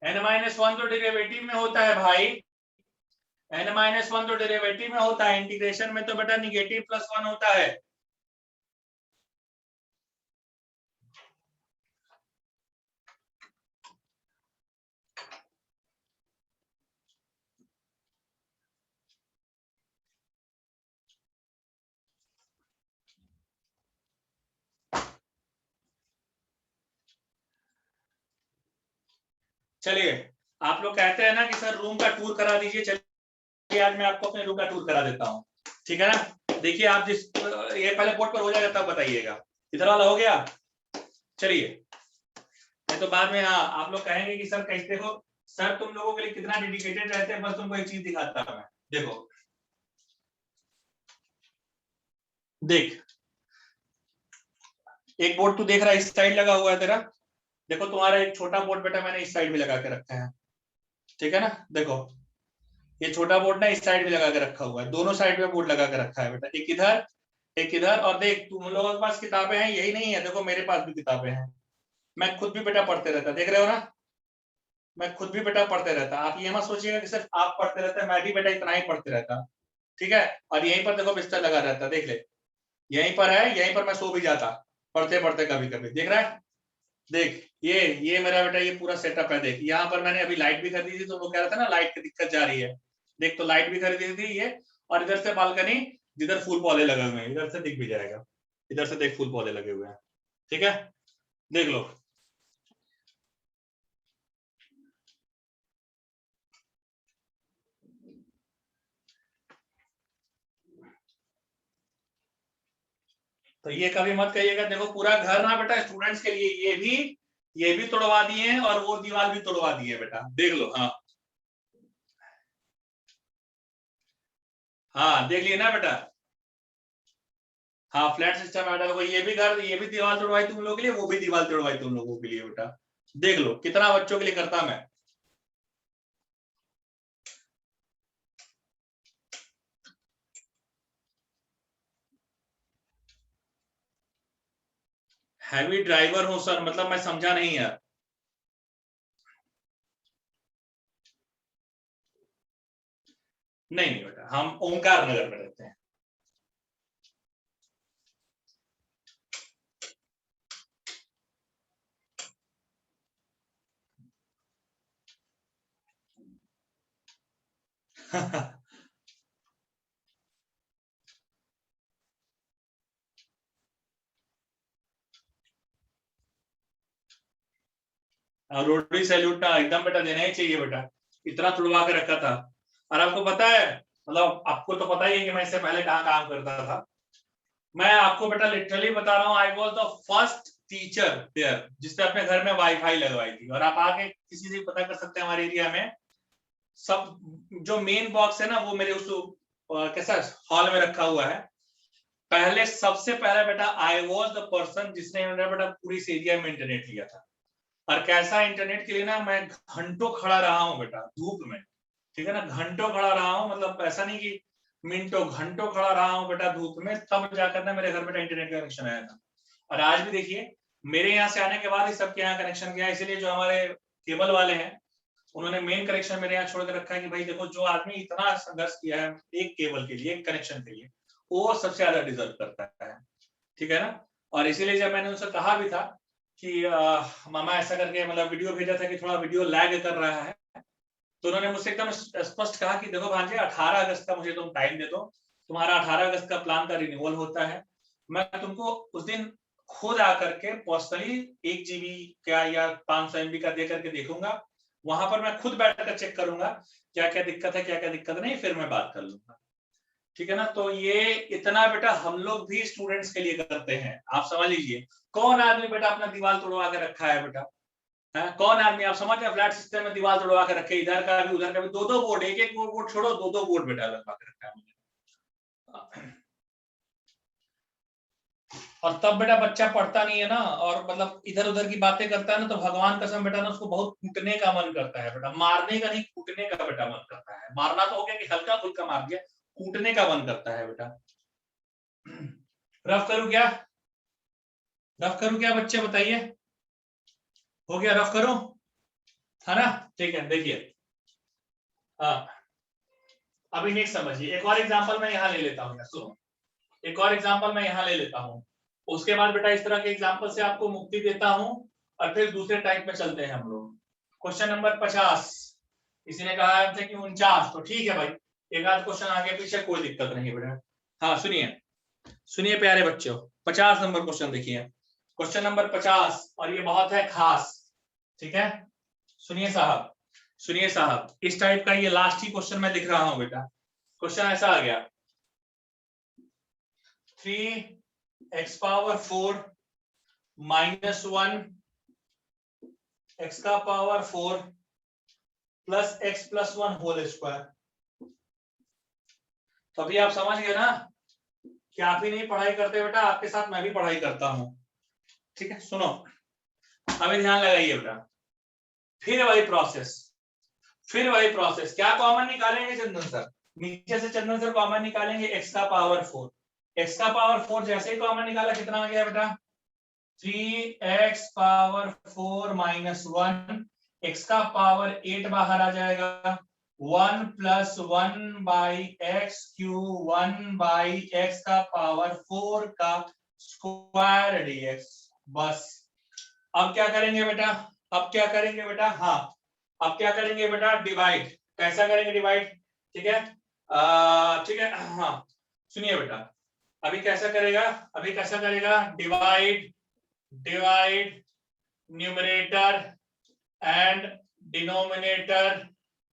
Speaker 1: n-1 तो डेरिवेटिव में होता है भाई, n-1 तो डेरिवेटिव में होता है, इंटीग्रेशन में तो बेटा -+1 होता है। चलिए आप लोग कहते हैं ना कि सर रूम का टूर करा दीजिए, चलिए आज मैं आपको अपने रूम का टूर करा देता हूँ, ठीक है ना। देखिए आप जिस, ये पहले बोर्ड पर हो जाएगा तब बताइएगा, इधर वाला हो गया। चलिए नहीं तो बाद में हाँ आप लोग कहेंगे कि सर कैसे हो, सर तुम लोगों के लिए कितना डेडिकेटेड रहते हैं, बस तुमको एक चीज दिखाता हूं मैं। देखो देख, एक बोर्ड तू देख रहा है इस साइड लगा हुआ है तेरा, देखो तुम्हारा एक छोटा बोर्ड बेटा मैंने इस साइड में लगा के रखा है, ठीक है ना। देखो ये छोटा बोर्ड ना इस साइड भी लगा के रखा हुआ है, दोनों साइड में बोर्ड लगा के रखा है बेटा, एक इधर। और देख तुम लोगों के पास किताबें हैं, यही नहीं है, देखो मेरे पास भी किताबें हैं, मैं खुद भी बेटा पढ़ते रहता, देख रहे हो ना, मैं खुद भी बेटा पढ़ते रहता। आप ये मत सोचिएगा कि सिर्फ आप पढ़ते रहते, मैं भी बेटा इतना ही पढ़ते रहता, ठीक है। और यहीं पर देखो बिस्तर लगा रहता, देख ले, यहीं पर है, यहीं पर मैं सो भी जाता पढ़ते पढ़ते कभी कभी, देख रहा है। देख ये मेरा बेटा ये पूरा सेटअप है। देख यहाँ पर मैंने अभी लाइट भी खरीदी थी, तो वो कह रहा था ना लाइट की दिक्कत जा रही है, देख तो लाइट भी खरीदी थी ये। और इधर से बालकनी जिधर फूल पौधे लगे हुए हैं, इधर से दिख भी जाएगा, इधर से देख फूल पौधे लगे हुए हैं, ठीक है, देख लो। तो ये कभी मत कहिएगा, देखो पूरा घर ना बेटा स्टूडेंट्स के लिए, ये भी तोड़वा दिए हैं और वो दीवार भी तोड़वा दी है बेटा, देख लो। हाँ हाँ देख लिए ना बेटा। हाँ फ्लैट सिस्टम है बेटा, ये भी घर, ये भी दीवार तोड़वाई तुम लोगों के लिए, वो भी दीवार तोड़वाई तुम लोगों के लिए बेटा, देख लो कितना बच्चों के लिए करता मैं। हैवी ड्राइवर हूं सर, मतलब मैं समझा नहीं यार। नहीं नहीं बेटा, हम ओंकार नगर में रहते हैं। रोटरी सैल्यूट ना एकदम बेटा देना ही चाहिए बेटा, इतना तुड़वा के रखा था। और आपको पता है, मतलब आपको तो पता ही है कि मैं इससे पहले कहाँ काम करता था। मैं आपको बेटा लिटरली बता रहा हूँ, I was the first teacher there जिसने अपने घर में वाईफाई लगवाई थी। और आप आके किसी से पता कर सकते हैं हमारे एरिया में, सब जो मेन बॉक्स है ना वो मेरे उस कैसा हॉल में रखा हुआ है। पहले सबसे पहले बेटा आई वॉज द पर्सन जिसने बेटा पूरी इस एरिया में इंटरनेट लिया था। और कैसा इंटरनेट के लिए ना, मैं घंटों खड़ा रहा हूँ बेटा धूप में, ठीक है ना, घंटों खड़ा रहा हूँ, मतलब ऐसा नहीं कि मिनटों, घंटों खड़ा रहा हूँ बेटा धूप में, तब जाकर ना मेरे घर में इंटरनेट का कनेक्शन आया था। और आज भी देखिए मेरे यहाँ से आने के बाद ही सबके यहाँ कनेक्शन गया, इसीलिए जो हमारे केबल वाले हैं उन्होंने मेन कनेक्शन मेरे यहाँ छोड़ के रखा है कि भाई देखो जो आदमी इतना संघर्ष किया है एक केबल के लिए, एक कनेक्शन के लिए, वो सबसे ज्यादा डिजर्व करता है, ठीक है ना। और इसीलिए जब मैंने उनसे कहा भी था कि मामा ऐसा करके मतलब वीडियो भेजा था कि थोड़ा वीडियो लैग कर रहा है, तो उन्होंने मुझसे एकदम स्पष्ट कहा कि देखो भांजे 18 अगस्त का मुझे तुम टाइम दे दो, तुम्हारा 18 अगस्त का प्लान का रिन्यूअल होता है, मैं तुमको उस दिन खुद आकर के पर्सनली 1 GB का या 500 MB का दे करके देखूंगा, वहां पर मैं खुद बैठकर चेक करूंगा क्या क्या दिक्कत है क्या क्या दिक्कत नहीं, फिर मैं बात कर लूंगा, ठीक है ना। तो ये इतना बेटा हम लोग भी स्टूडेंट्स के लिए करते हैं, आप समझ लीजिए। कौन आदमी बेटा अपना दीवार तोड़वा के रखा है बेटा, है कौन आदमी, आप समझ रहे फ्लैट सिस्टम में दीवार तोड़वा के रखे, इधर का भी उधर का भी, दो दो बोर्ड, एक एक बोर्ड छोड़ो, दो दो बोर्ड बेटा लगवा के रखा है मैंने। और तब बेटा बच्चा पढ़ता नहीं है ना, और मतलब इधर उधर की बातें करता है ना, तो भगवान कसम बेटा ना उसको बहुत कूटने का मन करता है बेटा, मारने का नहीं कूटने का बेटा मन करता है। मारना तो हो गया कि हल्का फुल्का मार दिया, कूटने का मन करता है बेटा। रफ करूं क्या, रफ करूं क्या बच्चे बताइए, हो गया रफ करूं, है ना, ठीक है। देखिए हाँ अभी नेक्स्ट समझिए, एक और एग्जांपल मैं यहाँ ले लेता हूँ, सुनो एक और एग्जांपल मैं यहाँ ले लेता हूँ, उसके बाद बेटा इस तरह के एग्जांपल से आपको मुक्ति देता हूँ, और फिर दूसरे टाइप में चलते हैं हम लोग। क्वेश्चन नंबर 50, किसी ने कहा हमसे कि 49, तो ठीक है भाई, एक आध क्वेश्चन आगे पीछे कोई दिक्कत नहीं बेटा। हाँ सुनिए, सुनिए प्यारे बच्चों, 50 नंबर क्वेश्चन देखिए, क्वेश्चन नंबर 50, और ये बहुत है खास, ठीक है। सुनिए साहब, सुनिए साहब, इस टाइप का ये लास्ट ही क्वेश्चन मैं लिख रहा हूं बेटा। क्वेश्चन ऐसा आ गया, 3x⁴ -1 x का power 4 plus x + 1 whole square. तो अभी आप समझ गए ना कि आप ही नहीं पढ़ाई करते बेटा, आपके साथ मैं भी पढ़ाई करता हूं, ठीक है। सुनो अभी ध्यान लगाइए बेटा, फिर वही प्रोसेस, फिर वही प्रोसेस, क्या कॉमन निकालेंगे चंदन सर? नीचे से चंदन सर कॉमन निकालेंगे x का पावर 4। x का पावर 4 जैसे ही कॉमन निकाला कितना आ गया बेटा? 3x पावर 4 माइनस 1, x का पावर 8 बाहर आ जाएगा, 1 plus 1 by x Q, 1 by X का पावर 4 का स्क्वायर dx। बस अब क्या करेंगे बेटा? अब क्या करेंगे बेटा? हाँ अब क्या करेंगे बेटा? डिवाइड। कैसा करेंगे डिवाइड? ठीक है, ठीक है, हाँ सुनिए बेटा, अभी कैसा करेगा? अभी कैसा करेगा? Divide, divide numerator and denominator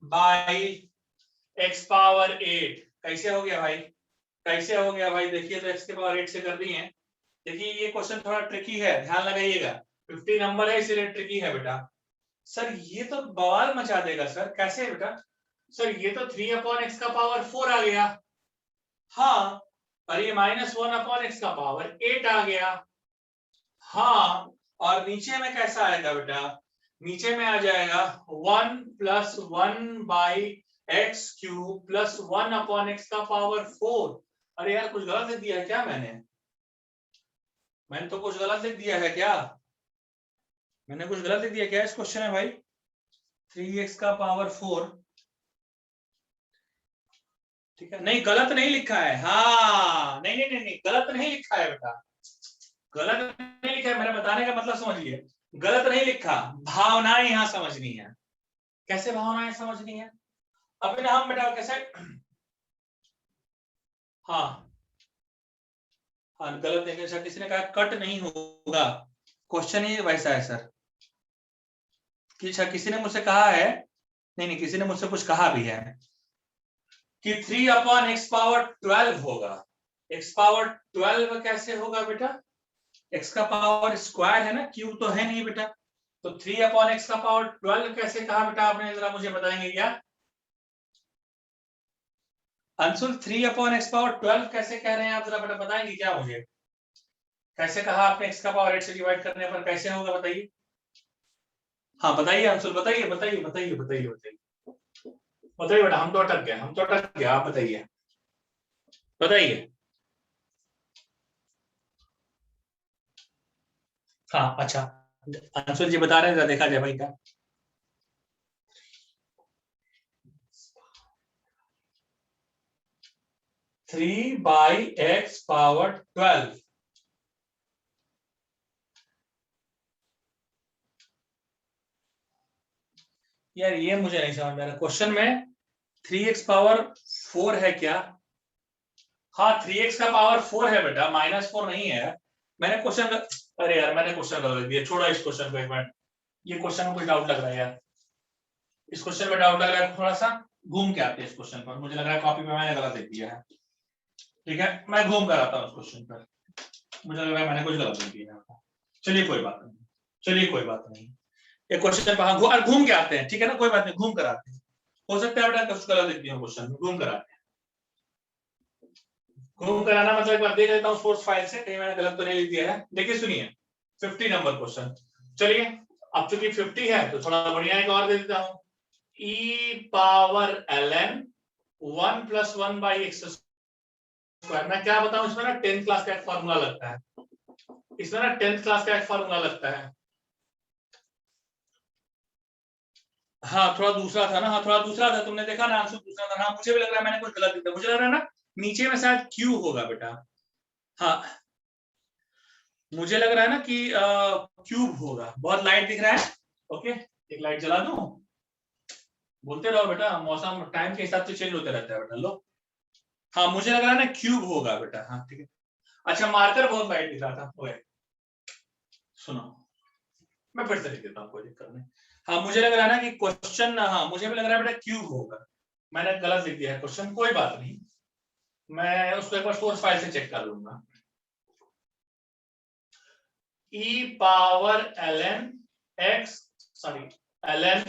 Speaker 1: by x power 8। कैसे हो गया भाई? कैसे हो गया भाई? देखिए तो x के पावर 8 से कर दी है। देखिए ये क्वेश्चन थोड़ा ट्रिकी है, ध्यान लगाइएगा, 50 नंबर है इसलिए ट्रिकी है बेटा। सर ये तो बवाल मचा देगा सर, कैसे है बेटा? सर ये तो 3 अपॉन एक्स का पावर 4 आ गया, हाँ, और ये -1 अपॉन एक्स का पावर 8 आ गया, हाँ, और नीचे में कैसा आएगा बेटा? नीचे में आ जाएगा 1 plus 1 by X cube plus 1 upon X का पावर 4। अरे यार कुछ गलत लिख दिया है क्या मैंने? मैंने तो कुछ गलत लिख दिया है क्या? मैंने कुछ गलत लिख दिया क्या इस क्वेश्चन में भाई? 3x का पावर 4, ठीक है, नहीं गलत नहीं लिखा है, हाँ नहीं नहीं नहीं, नहीं गलत नहीं लिखा है बेटा, गलत नहीं लिखा है, मेरा बताने का मतलब समझिए, गलत नहीं लिखा, भावनाएं यहां समझनी है। कैसे भावनाएं समझनी है? अब ना हम बेटा कैसे, हाँ हाँ गलत नहीं, सर किसी ने कहा कट नहीं होगा, क्वेश्चन ही वैसा है सर कि सर किसी ने मुझसे कहा है, नहीं नहीं किसी ने मुझसे कुछ कहा भी है कि 3 अपॉन एक्स पावर 12 होगा। एक्स पावर 12 कैसे होगा बेटा? एक्स का पावर स्क्वायर है ना, क्यूब तो है नहीं बेटा, तो 3 अपॉन एक्स का पावर 12 कैसे कहा बेटा आपने? जरा मुझे बताएंगे क्या अंशुल? 3 अपॉन एक्स पावर 12 कैसे कह रहे हैं आप, जरा बेटा बताएंगे क्या मुझे? कैसे कहा आपने? एक्स का पावर 8 से डिवाइड करने पर कैसे होगा बताइए? हाँ बताइए अंशुल, बताइए बताइए बताइए बताइए बताइए बताइए बेटा, हम तो अटक गए, हम तो अटक गए, आप बताइए बताइए। हाँ अच्छा, अंशुल जी बता रहे हैं, जरा देखा जाए भाई क्या। 3 बाई एक्स पावर 12, यार ये मुझे नहीं समझ में आ रहा क्वेश्चन में, 3x पावर 4 है क्या? हाँ 3x का पावर 4 है बेटा, -4 नहीं है। मैंने क्वेश्चन, अरे यार मैंने क्वेश्चन गलत दिया, छोड़ो इस क्वेश्चन को एक मिनट, ये क्वेश्चन में कुछ डाउट लग रहा है यार, इस क्वेश्चन में डाउट लग रहा है, थोड़ा सा घूम के आते हैं इस क्वेश्चन पर, मुझे लग रहा है कॉपी पे मैंने गलत लिख दिया है, ठीक है मैं घूम कर आता हूँ उस क्वेश्चन पर, मुझे लग रहा है मैंने कुछ गलत लिख दिया है। चलिए कोई बात नहीं, चलिए कोई बात नहीं, एक क्वेश्चन पर घूम के आते हैं, ठीक है ना, कोई बात नहीं, घूम कर आते हैं, हो सकता है बेटा कुछ गलत लिख दिया क्वेश्चन, घूम कर आते हैं। घूम कर आना मतलब एक बार देख लेता हूँ सोर्स फाइल से, कहीं मैंने गलत तो नहीं लिख दिया है। देखिए सुनिए 50 नंबर क्वेश्चन, चलिए अब चूंकि 50 है तो थोड़ा बढ़िया एक और दे देता हूँ, e power ln 1 plus 1 by x square. मैं क्या बताऊं इसमें ना 10th क्लास का एक फॉर्मूला लगता है, इसमें ना 10th क्लास का एक फॉर्मूला लगता है। हाँ थोड़ा दूसरा था ना, हाँ थोड़ा दूसरा था, तुमने देखा ना आंसर दूसरा था, हाँ मुझे भी लग रहा है मैंने कुछ गलत लिखा, मुझे लग रहा है ना नीचे में शायद क्यू होगा बेटा, हाँ मुझे लग रहा है ना कि क्यूब होगा, बहुत लाइट दिख रहा है, ओके एक लाइट जला दूं, बोलते रहो बेटा, मौसम टाइम के हिसाब से चेंज होते रहता है बेटा, लो हाँ मुझे लग रहा है ना क्यूब होगा बेटा, हाँ ठीक है, अच्छा मार्कर बहुत लाइट दिख रहा था, ओके सुनो मैं फिर से लिख देता हूँ, कोई दिक्कत नहीं, हाँ मुझे लग रहा है ना कि क्वेश्चन, हाँ मुझे भी लग रहा है बेटा क्यूब होगा, मैंने गलत लिख दिया है क्वेश्चन, कोई बात नहीं, मैं उसको एक बार सोर्स फाइल से चेक कर लूंगा। e power ln x, sorry ln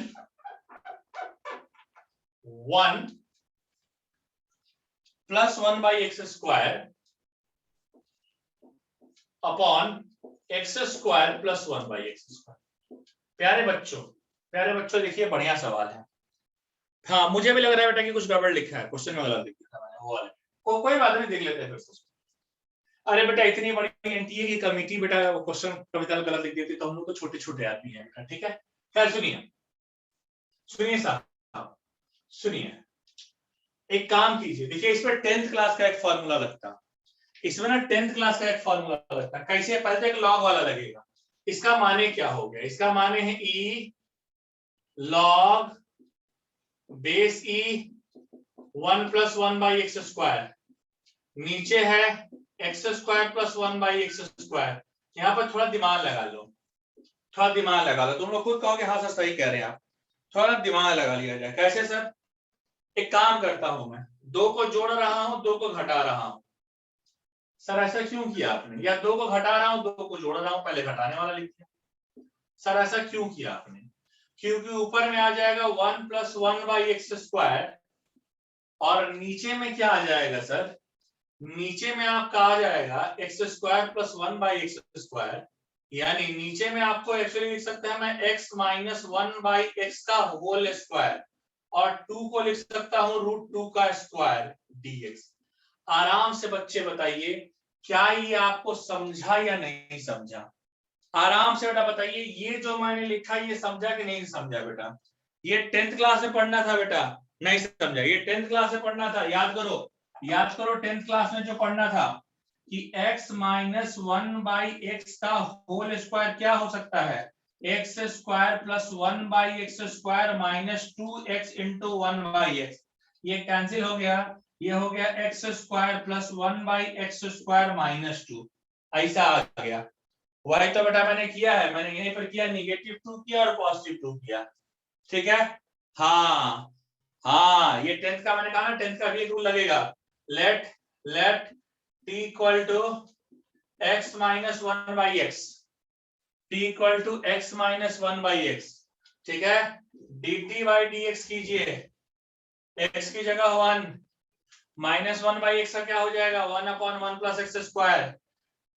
Speaker 1: 1 plus 1 by x square upon x square plus 1 by x square. प्यारे बच्चों देखिए बढ़िया सवाल है, हाँ मुझे भी लग रहा है बेटा कि कुछ गड़बड़ लिखा है, क्वेश्चन में गलत लिख दिया था मैंने, वो वाला कोई बात नहीं, देख लेते हैं फिर से। अरे बेटा इतनी बड़ी एनटीए की कमेटी बेटा क्वेश्चन कविता गलत लिख देती तो हम लोग तो छोटे छोटे आदमी हैं बेटा, ठीक है। खैर सुनिए, सुनिए साहब, सुनिए, एक काम कीजिए, देखिए इस पर 10th क्लास का एक फॉर्मूला लगता है, इसमें ना 10th क्लास का एक फॉर्मूला लगता है। कैसे? पहले तो एक लॉग वाला लगेगा, इसका माने क्या हो गया, इसका माने है ई लॉग बेस ई 1 + 1/x², नीचे है x² + 1/x²। यहाँ पर थोड़ा दिमाग लगा लो, थोड़ा दिमाग लगा लो, तुम लोग खुद कहोगे हाँ सर सही कह रहे हैं आप, थोड़ा दिमाग लगा लिया जाए। कैसे सर? एक काम करता हूं मैं, 2 को जोड़ रहा हूं, 2 को घटा रहा हूं। सर ऐसा क्यों किया आपने? या 2 को घटा रहा हूं, 2 को जोड़ रहा हूं, पहले घटाने वाला लिख दिया। सर ऐसा क्यों किया आपने? क्योंकि ऊपर में आ जाएगा 1 + 1/x², और नीचे में क्या आ जाएगा सर? नीचे में आपका आ जाएगा x² + 1/x², यानी नीचे में आपको एक्चुअली लिख सकते हैं मैं x - 1/x का होल स्क्वायर, और 2 को लिख सकता हूं √2² dx। आराम से बच्चे बताइए, क्या ये आपको समझा या नहीं समझा? आराम से बेटा बताइए, ये जो मैंने लिखा ये समझा कि नहीं समझा बेटा? ये 10th क्लास में पढ़ना था बेटा, नहीं समझा? ये 10th क्लास में पढ़ना था, याद करो, याद करो 10th क्लास में जो पढ़ना था कि x - 1/x का होल स्क्वायर क्या हो सकता है? x² + 1/x² - 2x × 1/x। ये कैंसिल हो गया, ये हो गया x² + 1/x² - 2, ऐसा आ गया। वही तो बेटा मैंने किया है, मैंने यहीं पर किया, -2 किया और +2 किया, ठीक है। हाँ हाँ, ये 10th का मैंने कहा ना, 10th का भी एक रूल लगेगा, late late t = x - 1/x, t = x - 1/x, ठीक है। dt/dx कीजिए, x की जगह 1, -1/x का क्या हो जाएगा? 1/1 + x²।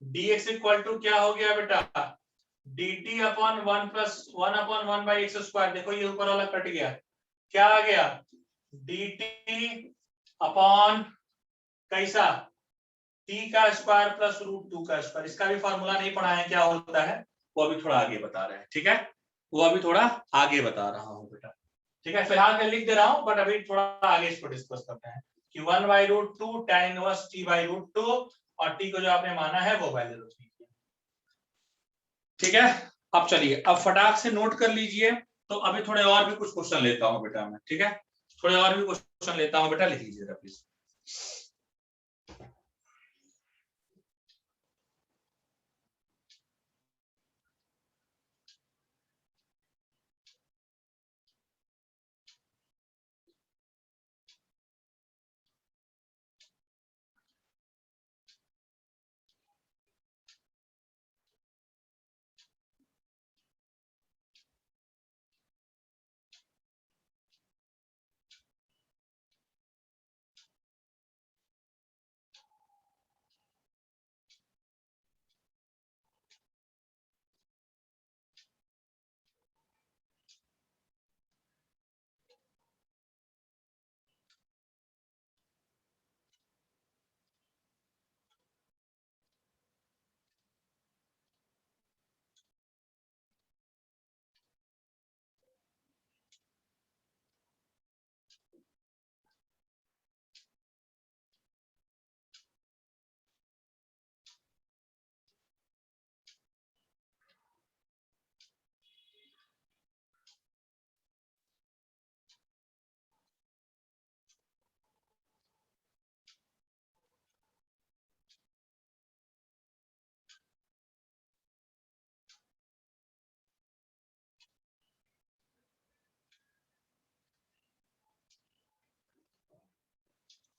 Speaker 1: dx = क्या हो गया बेटा? dt/1 + 1/1/x²। देखो ये ऊपर वाला कट गया, क्या आ गया? dt अपॉन कैसा? t² + √2²। इसका भी फॉर्मूला नहीं पढ़ा है, क्या होता है वो अभी थोड़ा आगे बता रहे हैं, ठीक है। वो अभी थोड़ा आगे बता रहा हूं बेटा, ठीक है। फिलहाल मैं लिख दे रहा हूं, बट अभी थोड़ा आगे इसको डिस्कस करते हैं कि 1/√2 tan 1 t/√2, और t को जो आपने माना है वो वैल्यू रख लीजिए, ठीक है। अब चलिए, अब फटाक से नोट कर लीजिए। तो अभी थोड़े और भी कुछ क्वेश्चन लेता हूं बेटा मैं, ठीक है, थोड़े और भी क्वेश्चन लेता हूं बेटा, लिख लीजिएगा प्लीज।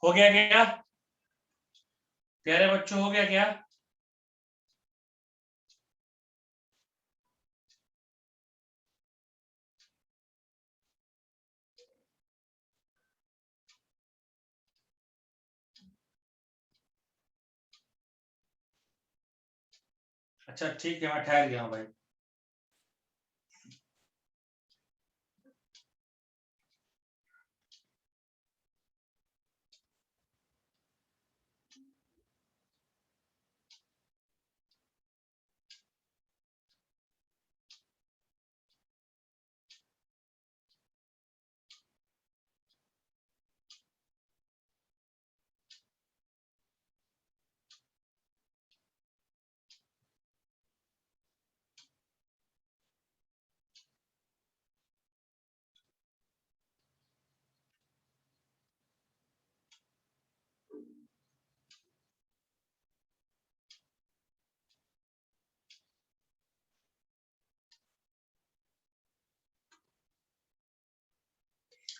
Speaker 1: हो गया क्या प्यारे बच्चों, हो गया क्या? अच्छा ठीक है, मैं ठहर गया हूँ भाई।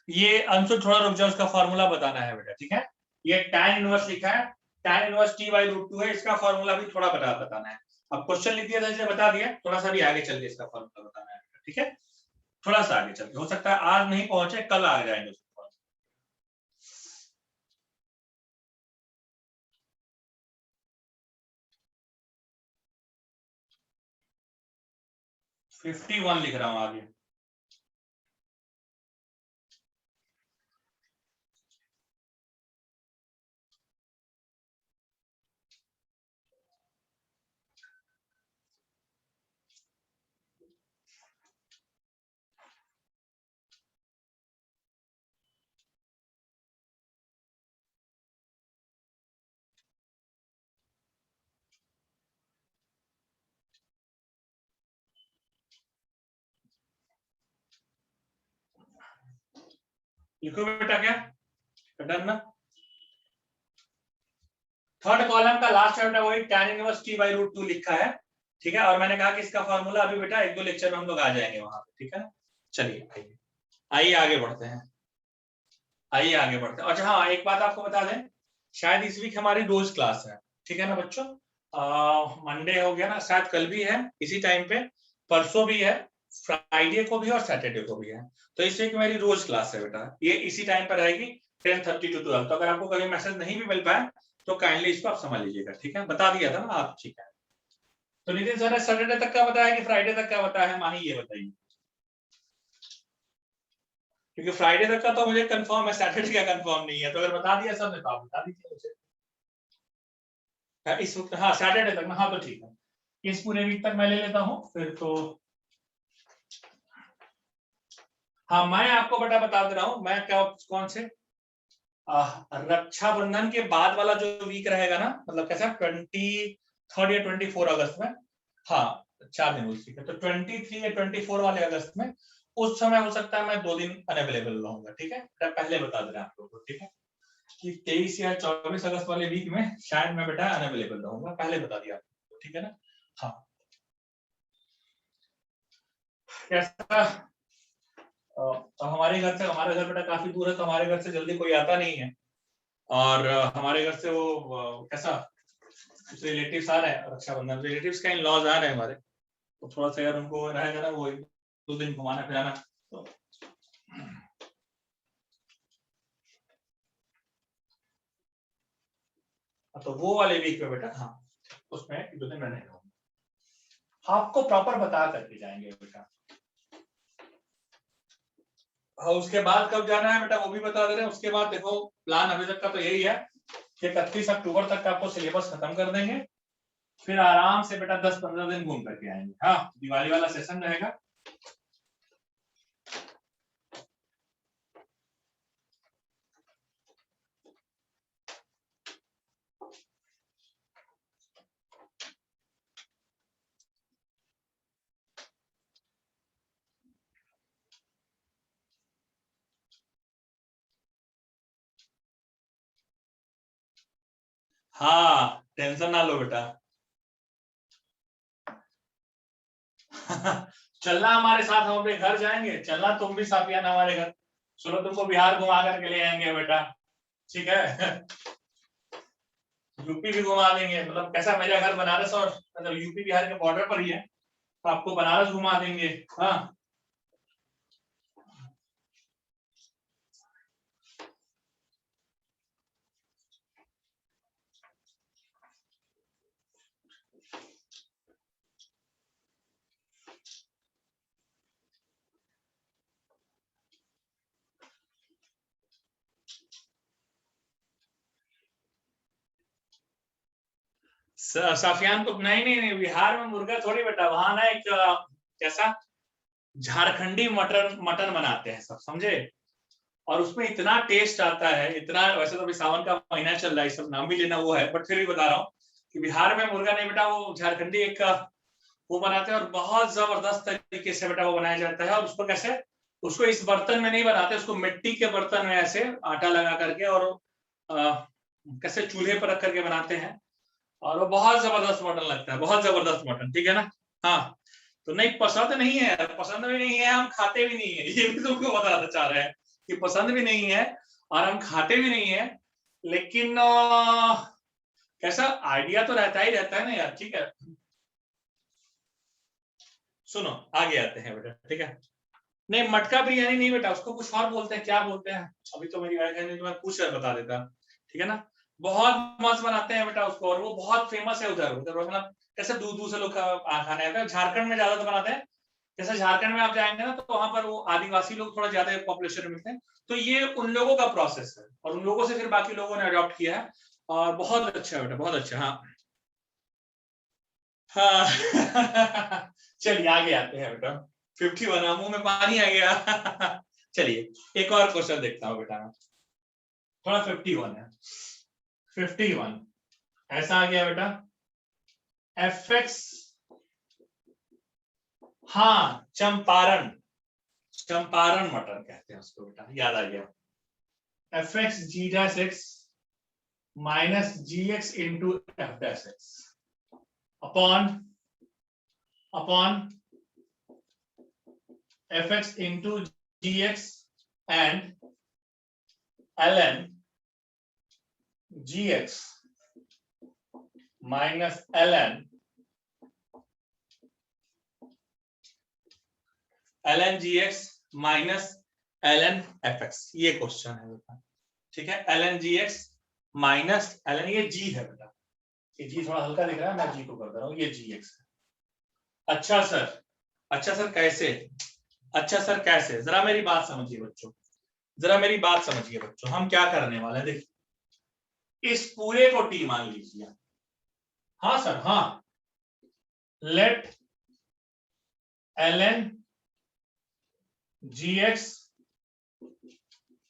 Speaker 1: ये अंशु थोड़ा रुक जाओ, उसका फॉर्मूला बताना है बेटा, ठीक है। ये tan इनवर्स लिखा है, tan इनवर्स t/√2 है, इसका फॉर्मूला भी थोड़ा बताना है। अब क्वेश्चन लिख दिया था, इसलिए बता दिया, थोड़ा सा भी आगे चल के इसका फॉर्मूला बताना है, ठीक है। थोड़ा सा आगे चल के, हो सकता है आज नहीं पहुंचे, कल आ जाएंगे। 51 लिख रहा हूं आगे। लिखो बेटा, क्या डन ना। थर्ड कॉलम का लास्ट है बेटा वही tan इनवर्स t/√2 लिखा है, ठीक है। और मैंने कहा कि इसका फॉर्मूला अभी बेटा 1-2 लेक्चर में हम लोग आ जाएंगे वहां पे, ठीक है। चलिए आइए आइए आगे बढ़ते हैं, आइए आगे बढ़ते हैं। अच्छा हाँ, एक बात आपको बता दें, शायद इस वीक हमारी रोज क्लास है, ठीक है ना बच्चों। मंडे हो गया ना, शायद कल भी है इसी टाइम पे, परसों भी है, फ्राइडे को भी और सैटरडे को भी है। तो इस वीक मेरी रोज क्लास है बेटा, ये इसी टाइम पर रहेगी 10:30 to 12। तो अगर आपको कभी मैसेज नहीं भी मिल पाए तो काइंडली इसको आप समझ लीजिएगा, ठीक है। बता दिया था ना आप, ठीक है। तो नितिन सर ने सैटरडे तक का बताया कि फ्राइडे तक का बताया है, माही ये बताइए, क्योंकि फ्राइडे तक का तो मुझे कंफर्म है, सैटरडे का कंफर्म नहीं है। तो अगर बता दिया सर ने तो आप बता दीजिए मुझे। इस वक्त हाँ सैटरडे तक ना, हाँ तो ठीक है, इस पूरे वीक तक मैं ले लेता हूँ फिर तो। हाँ मैं आपको बेटा बता दे रहा हूँ, मैं क्या कौन से रक्षाबंधन के बाद वाला जो वीक रहेगा ना, मतलब कैसा 23 या 24 अगस्त में, हाँ 4 दिन उसी के, तो 23 या 24 वाले अगस्त में, उस समय हो सकता है मैं 2 दिन अनअवेलेबल रहूंगा, ठीक है। पहले बता दे रहे हैं आप लोगों को, ठीक है, कि 23 या 24 अगस्त वाले वीक में शायद मैं बेटा अनअवेलेबल रहूंगा, पहले बता दिया आपको, ठीक है ना। हाँ कैसा, हमारे घर से, हमारा घर बेटा काफी दूर है, तो हमारे घर से जल्दी कोई आता नहीं है। और हमारे घर से वो कैसा रिलेटिव्स आ रहे हैं, रक्षाबंधन रिलेटिव्स का इन लॉज आ रहे हैं हमारे, तो थोड़ा सा यार उनको रहेगा ना, वो 2 दिन घुमाना फिराना, तो वो वाले वीक में बेटा, हाँ उसमें 2 दिन रहने का आपको प्रॉपर बता करके जाएंगे बेटा। हाँ उसके बाद कब जाना है बेटा वो भी बता दे रहे हैं। उसके बाद देखो प्लान अभी तक का तो यही है कि 31 अक्टूबर तक आपको सिलेबस खत्म कर देंगे, फिर आराम से बेटा 10-15 दिन घूम करके आएंगे। हाँ दिवाली वाला सेशन रहेगा। हाँ टेंशन ना लो बेटा। चलना हमारे साथ, हम अपने घर जाएंगे, चलना तुम भी साफियान हमारे घर, चलो तुमको बिहार घुमा करके ले आएंगे बेटा, ठीक है। यूपी भी घुमा देंगे, मतलब कैसा मेरा घर बनारस और मतलब यूपी बिहार के बॉर्डर पर ही है, तो आपको बनारस घुमा देंगे। हाँ साफियान को नहीं नहीं नहीं, बिहार में मुर्गा थोड़ी बेटा, वहां ना एक कैसा झारखंडी मटन मटन बनाते हैं सब, समझे। और उसमें इतना टेस्ट आता है, इतना, वैसे तो अभी सावन का महीना चल रहा है, सब नाम भी लेना वो है, बट फिर भी बता रहा हूँ कि बिहार में मुर्गा नहीं बेटा, वो झारखंडी एक वो बनाते हैं और बहुत जबरदस्त तरीके से बेटा वो बनाया जाता है। और उसको कैसे, उसको इस बर्तन में नहीं बनाते, उसको मिट्टी के बर्तन में ऐसे आटा लगा करके और कैसे चूल्हे पर रख करके बनाते हैं, और वो बहुत जबरदस्त मटन लगता है, बहुत जबरदस्त मटन, ठीक है ना। हाँ तो नहीं पसंद नहीं है, पसंद भी नहीं है, हम खाते भी नहीं है, ये भी तुमको बताना चाह रहे हैं, ये पसंद भी नहीं है और हम खाते भी नहीं है, लेकिन कैसा आइडिया तो रहता ही रहता है ना यार। ठीक है, सुनो आगे आते हैं बेटा। ठीक है, नहीं मटका बिरयानी नहीं बेटा, उसको कुछ और बोलते हैं, क्या बोलते हैं अभी तो मेरी वाइफ ने, तो मैं पूछ कर बता देता। ठीक है ना, बहुत मस्त बनाते हैं बेटा उसको, और वो बहुत फेमस है उधर उधर, मतलब कैसे दूर दूर से लोग खाने आते हैं। झारखंड में ज्यादा तो बनाते हैं, जैसे झारखंड में आप जाएंगे ना तो वहां पर वो आदिवासी लोग थोड़ा ज्यादा पॉपुलेशन में मिलते हैं, तो ये उन लोगों का प्रोसेस है और उन लोगों से फिर बाकी लोगों ने अडॉप्ट किया है, और बहुत अच्छा बेटा, बहुत अच्छा। हाँ हाँ चलिए आगे आते हैं बेटा। 51, मुंह में पानी आ गया चलिए एक और क्वेश्चन देखता हूँ बेटा, थोड़ा 51 है। 51 ऐसा आ गया बेटा, एफ एक्स, हाँ चंपारण, चंपारण मटर कहते हैं उसको बेटा, याद आ गया। F X G dash X minus G X into F dash X upon F X into G X and ln gx minus ln gx minus ln fx, ये क्वेश्चन है बेटा। ठीक है, ln gx माइनस ln, ये g है बेटा, ये g थोड़ा हल्का दिख रहा है, मैं g को कर दे रहा हूँ, ये gx है। अच्छा सर, अच्छा सर कैसे, अच्छा सर कैसे, जरा मेरी बात समझिए बच्चों, जरा मेरी बात समझिए बच्चों, हम क्या करने वाले हैं देखिए, इस पूरे को t मान लीजिए। हाँ सर, हाँ, let ln gx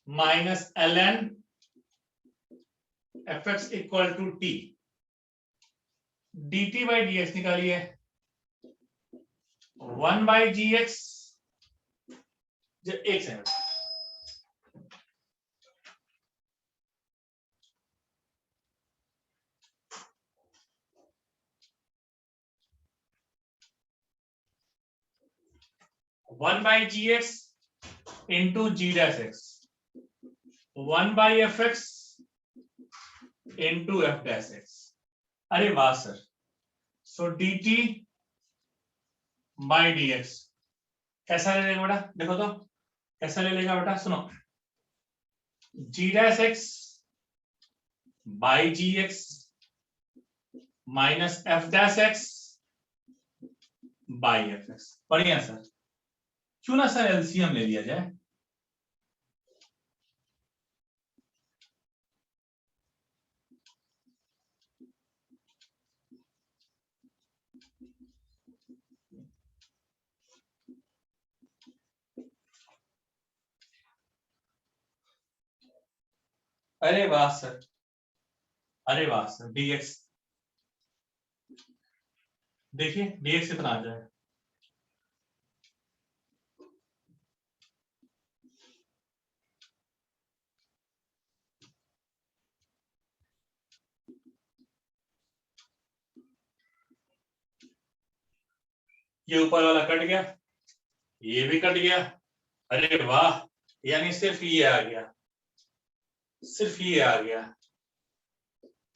Speaker 1: minus ln fx equal to t, dt by dx निकालिए, 1 बाई gx, एक second, one by G X into G dash X, 1 by F X into F dash X. अरे वाह sir, so D T by D X कैसा ले लेगा बेटा, देखो तो कैसा ले लेगा बेटा, सुनो, G dash x by G x minus F dash x by F x. बढ़िया सर, क्यों ना सर एलसीएम ले लिया जाए। अरे वाह सर, अरे वाह सर, dx देखिए, dx कितना आ जाएगा, ये ऊपर वाला कट गया, ये भी कट गया, अरे वाह, यानी सिर्फ ये आ गया, सिर्फ ये आ गया,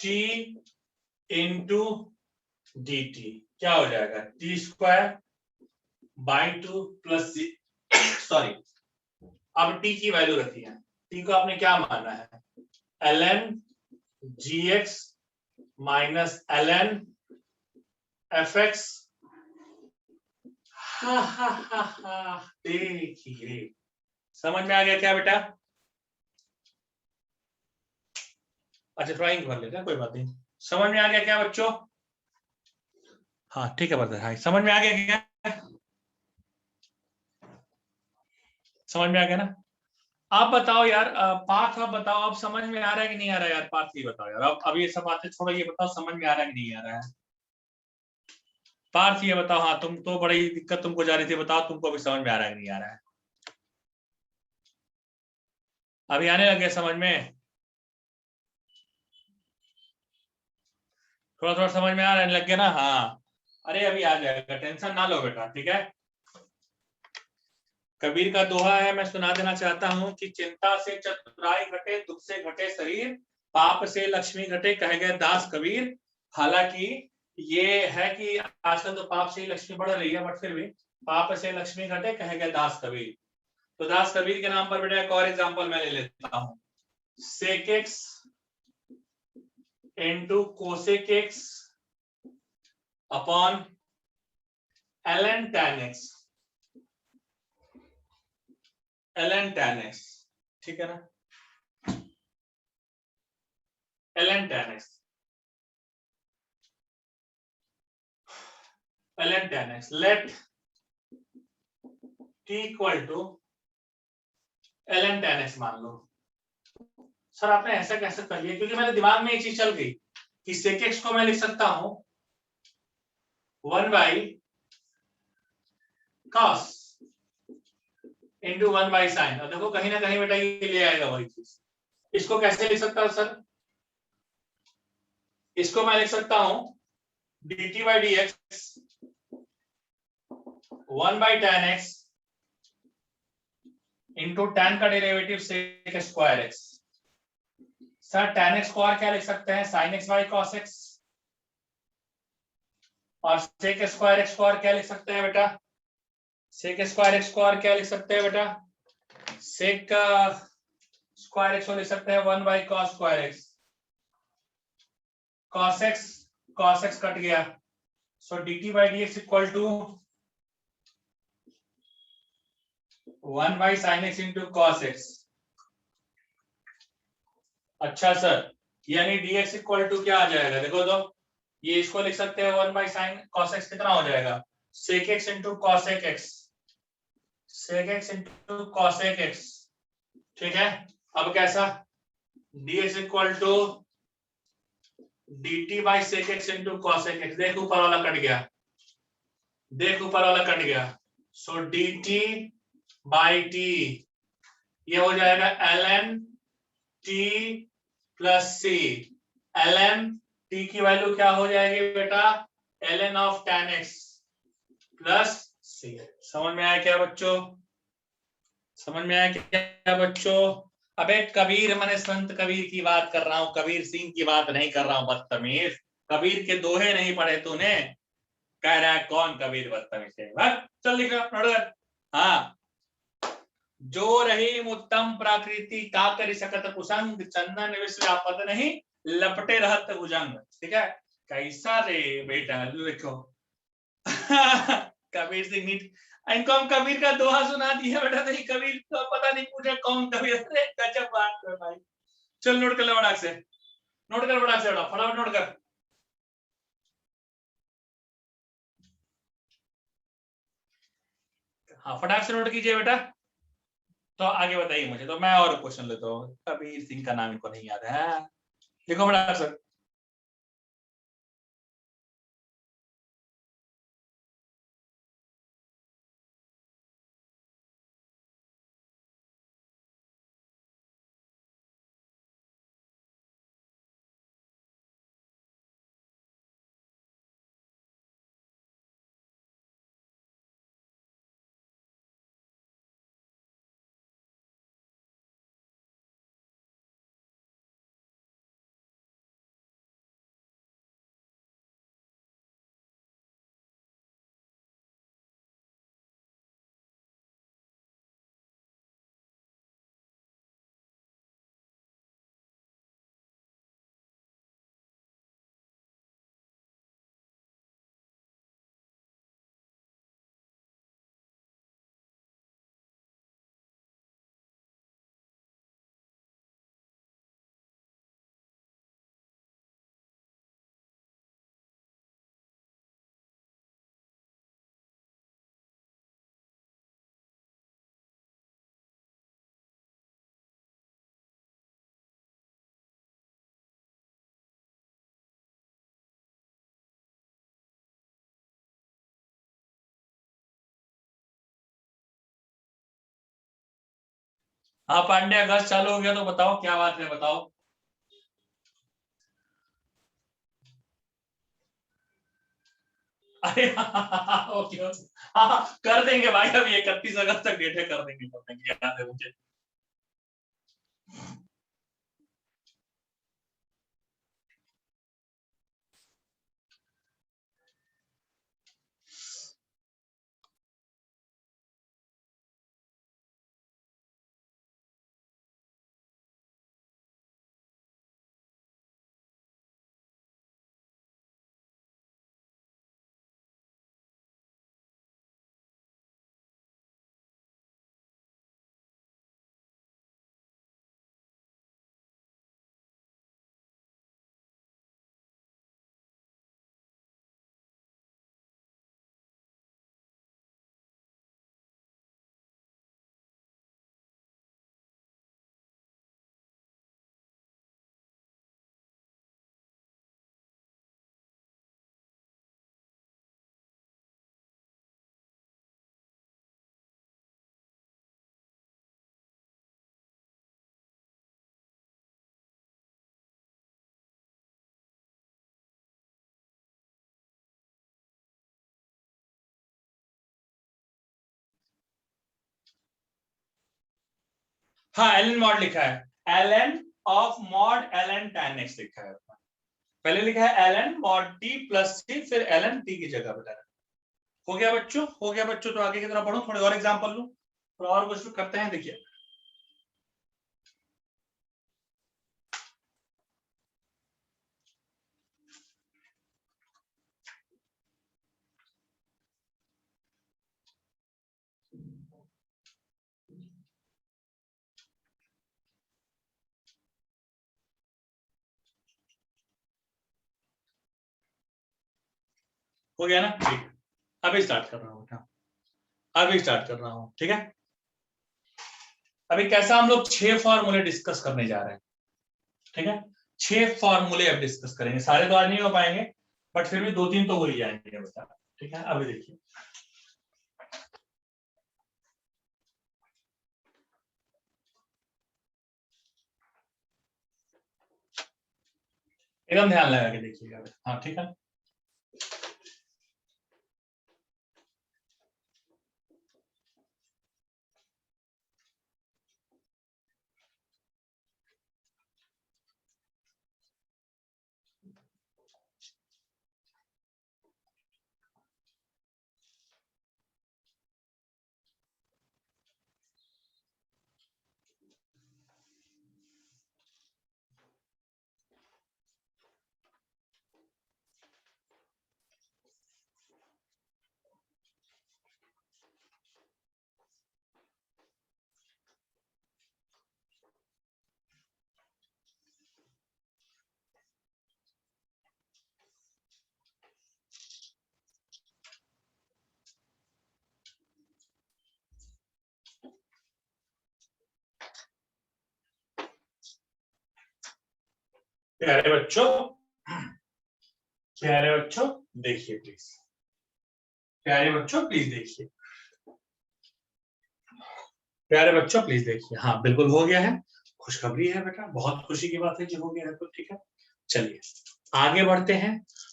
Speaker 1: t इंटू डी टी क्या हो जाएगा, T square by 2 plus, sorry, अब t की वैल्यू रखी है, t को आपने क्या माना है, ln gx minus ln fx। देखिए समझ में आ गया क्या बेटा, अच्छा ड्राइंग कर लेते हैं, कोई बात नहीं, समझ में आ गया क्या बच्चों, हाँ ठीक है बता, हाँ समझ में आ गया क्या, समझ में आ गया ना। आप बताओ यार, पार्थ आप बताओ, आप समझ में आ रहा है कि नहीं आ रहा है यार, पार्थ ये बताओ यार, अब ये सब बातें छोड़ो, ये बताओ समझ में आ रहा है कि नहीं आ रहा है, पार्थ ये बताओ, हाँ तुम तो बड़ी दिक्कत तुमको जा रही थी, बताओ तुमको अभी समझ में आ रहा है कि नहीं आ रहा है, अभी आने लगे समझ में, थोड़ा थोड़ा समझ में आने लग गया ना, हाँ, अरे अभी आ जाएगा, टेंशन ना लो बेटा, ठीक है। कबीर का दोहा है, मैं सुना देना चाहता हूं कि चिंता से चतुराई घटे, दुख से घटे शरीर, पाप से लक्ष्मी घटे, कह गए दास कबीर। हालांकि ये है कि आजकल तो पाप से ही लक्ष्मी बढ़ रही है, बट फिर भी पाप से लक्ष्मी घटे, कह गए दास कबीर। तो दास कबीर के नाम पर बेटा एक और एग्जाम्पल मैं ले लेता हूं। Sec x into cosec X upon ln tan x, ln tan x, ठीक है ना, ln tan x, ln tan x, let t equal to ln tan x मान लो। सर आपने ऐसा कैसे कर लिया, क्योंकि मेरे दिमाग में ये चीज चल गई कि sec x को मैं लिख सकता हूं 1 by cos into 1 by sign. और देखो कहीं ना कहीं बेटा ये ले आएगा वही चीज। इसको कैसे लिख सकता हूं सर, इसको मैं लिख सकता हूं dt by D x 1 by tan x into tan का derivative sec square x। Sir tan x को और क्या लिख सकते हैं, sin x by cos x, और sec स्क्वायर x को और क्या लिख सकते हैं बेटा, sec स्क्वायर x को और क्या लिख सकते हैं बेटा, sec स्क्वायर x को लिख सकते हैं 1 by cos square x, cos x cut गया, so dt by D X equal to 1 by sine X into cos X. अच्छा सर, यानी dx इक्वल टू क्या आ जाएगा, देखो तो ये इसको लिख सकते हैं 1 बाई साइन कॉस एक्स, कितना हो जाएगा sec x into cosec x, sec x into cosec x, ठीक है। अब कैसा, dx equal to dt by sec x into cosec x, देख ऊपर वाला कट गया, देख ऊपर वाला कट गया, सो dt बाई टी ये हो जाएगा ln t plus C. ln t की वैल्यू क्या हो जाएगी बेटा, ln of tan x plus C. समझ में आया क्या बच्चों, समझ में आया क्या बच्चों। अबे कबीर मैंने संत कबीर की बात कर रहा हूं, कबीर सिंह की बात नहीं कर रहा हूं बदतमीज। कबीर के दोहे नहीं पढ़े तूने, कह रहा है कौन कबीर बदतमीज है, चल लिख रहा। हाँ, जो रही उत्तम प्रकृति का करी सकत कुसंग, चंदन विश्वापद नहीं लपटे रहत भुजंग, ठीक है। कैसा रे बेटा, लिखो कबीर सिंह नीट, इनको हम कबीर का दोहा सुना दिया बेटा, तो कबीर तो पता नहीं पूछे कौन कबीर, अरे गजब बात कर भाई। चल नोट कर ले बड़ा से, नोट कर बड़ा से, बड़ा फटाफट नोट कर। हाँ फटाक से नोट कीजिए बेटा। तो आगे बताइए मुझे, तो मैं और क्वेश्चन लेता हूँ। कबीर सिंह का नाम इनको नहीं याद है, लिखो फटाक से। हाँ पांडे, अगस्त चालू हो गया तो बताओ क्या बात है, बताओ। अरे ओके हाँ कर देंगे भाई, अभी 31 अगस्त तक डेट है, कर देंगे याद है मुझे। हाँ एल एन मॉड लिखा है, L N of mod L N tan x लिखा है, पहले लिखा है L N mod T plus C, फिर एल एन टी की जगह बताया। हो गया बच्चों, हो गया बच्चों, तो आगे की तरफ बढ़ो, थोड़े और एग्जाम्पल लूं, थोड़ा और कुछ करते हैं, देखिए। हो गया ना, ठीक, अभी स्टार्ट कर रहा हूँ बेटा, अभी स्टार्ट कर रहा हूँ, ठीक है। अभी कैसा हम लोग 6 फॉर्मूले डिस्कस करने जा रहे हैं, ठीक है। 6 फॉर्मूले अब डिस्कस करेंगे, सारे तो आज नहीं हो पाएंगे, बट फिर भी 2-3 तो हो ही जाएंगे बेटा, ठीक है। अभी देखिए, एकदम ध्यान लगा के देखिएगा, हाँ ठीक है। प्यारे बच्चों, प्यारे बच्चों देखिए प्लीज, प्यारे बच्चों प्लीज देखिए, प्यारे बच्चों प्लीज देखिए, हाँ बिल्कुल हो गया है, खुशखबरी है बेटा, बहुत खुशी की बात है कि हो गया है, तो ठीक है। चलिए आगे बढ़ते हैं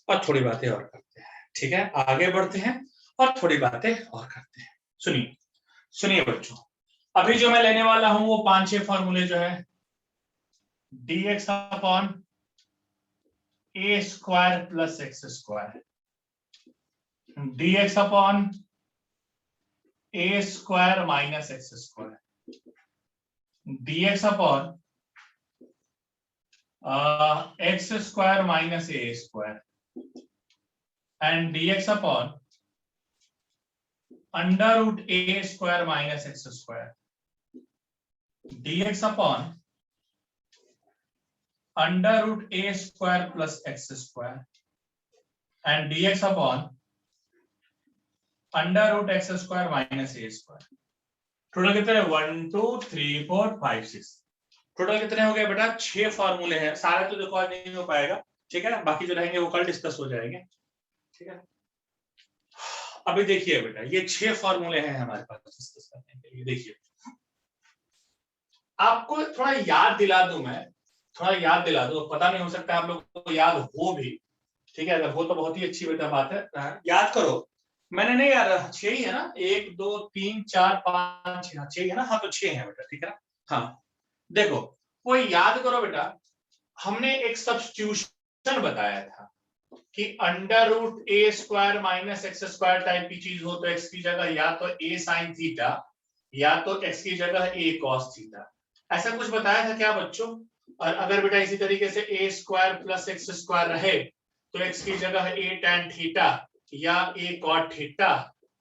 Speaker 1: और थोड़ी बातें और करते हैं, ठीक है, आगे बढ़ते हैं और थोड़ी बातें और करते हैं। सुनिए, सुनिए बच्चों, अभी जो मैं लेने वाला हूं वो 5-6 फॉर्मूले जो है, dx upon a square plus x square, dx upon a square minus x square, dx upon x square minus A square, and dx upon under root A square minus x square, dx upon under root A square plus x square, and dx upon under root x square minus A square. Total कितने, 1 2 3 4 5 6, total कितने हो गए बेटा, 6 फॉर्मूले हैं, सारे तो देखो आज नहीं हो पाएगा, ठीक है, बाकी जो रहेंगे वो कल डिस्कस हो जाएंगे, ठीक है। अभी देखिए बेटा, ये 6 फॉर्मूले हैं हमारे पास डिस्कस करने के लिए, देखिए आपको थोड़ा याद दिला दूं मैं, थोड़ा याद दिला दूं, पता नहीं हो सकता आप लोगों को याद हो भी, ठीक है, अगर हो तो बहुत ही अच्छी बेटा बात है। याद करो, मैंने नहीं यार 6 ही है ना, 1 2 3 4 5 6 ही है ना, हाँ तो 6 है बेटा, ठीक है ना। हाँ देखो, वो याद करो बेटा, हमने एक सब्स्टिट्यूशन बताया था कि अंडर रूट ए square minus x square type की चीज हो तो एक्स की जगह या तो ए साइन थीटा या तो एक्स की जगह ए कॉस थीटा, ऐसा कुछ बताया था क्या बच्चों। और अगर बेटा इसी तरीके से A square plus x square रहे तो एक्स की जगह ए टैन थीटा या ए कॉट थीटा,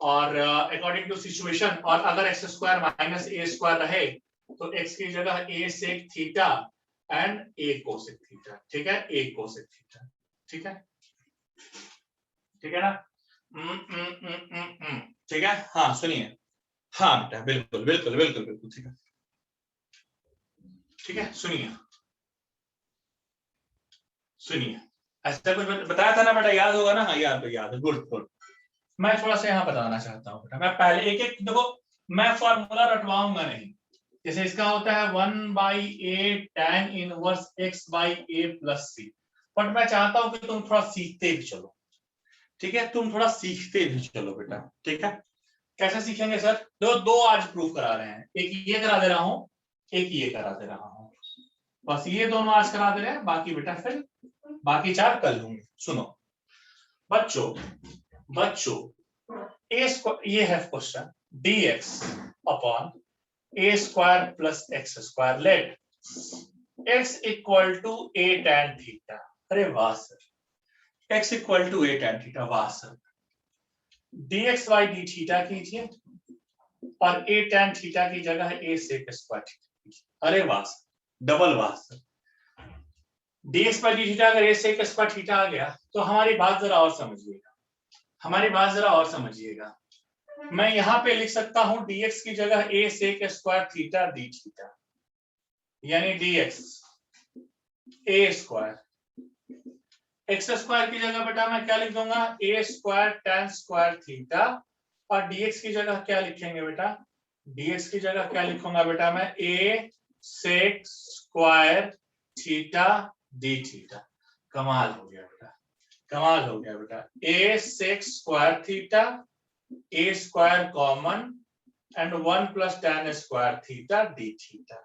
Speaker 1: और अकॉर्डिंग टू सिचुएशन, और अगर एक्स स्क्वायर माइनस ए स्क्वायर रहे तो एक्स की जगह A sec theta and A cosec theta, ठीक है, ए कोसेक थीटा, ठीक है, ठीक है ना। ठीक है, हाँ सुनिए, हाँ बेटा बिल्कुल बिल्कुल बिल्कुल बिल्कुल, ठीक है, ठीक है, सुनिए सुनिए, ऐसा कुछ बताया था ना बेटा, याद होगा ना, हाँ याद है, गुड गुड। मैं थोड़ा सा यहाँ बताना चाहता हूँ बेटा, मैं पहले एक एक देखो, मैं फॉर्मूला रटवाऊंगा नहीं, जैसे इसका होता है 1/a tan inverse x by a plus c, but मैं चाहता हूं कि तुम थोड़ा सीखते भी चलो, ठीक है, तुम थोड़ा सीखते भी चलो बेटा, ठीक है। कैसे सीखेंगे सर, दो आज प्रूव करा रहे हैं, एक ये करा दे रहा हूं, एक ये करा दे रहा हूं, बस ये दोनों आज करा दे रहे हैं, बाकी बेटा फिर बाकी 4 कल होंगे। सुनो बच्चों, बच्चों ये है question, dx upon a square plus x square, let x equal to a tan theta, अरे वाह sir, x equal to a tan theta, वाह sir, dx by d theta कीजिए और a tan थीटा की जगह a sec स्क्वायर थीटा, अरे वाह sir, double वाह sir, dx by d theta अगर a sec स्क्वायर थीटा आ गया तो हमारी बात जरा और समझिएगा, हमारी बात जरा और समझिएगा, मैं यहां पे लिख सकता हूं dx की जगह a sec square theta d theta, यानी dx a square, x square की जगह बेटा मैं क्या लिख दूंगा, a square tan square theta, और dx की जगह क्या लिखेंगे बेटा, dx की जगह क्या लिखूंगा बेटा मैं, a sec square theta d theta, कमाल हो गया बेटा, कमाल हो गया बेटा, a sec square theta, a square common and 1 plus tan square theta d theta.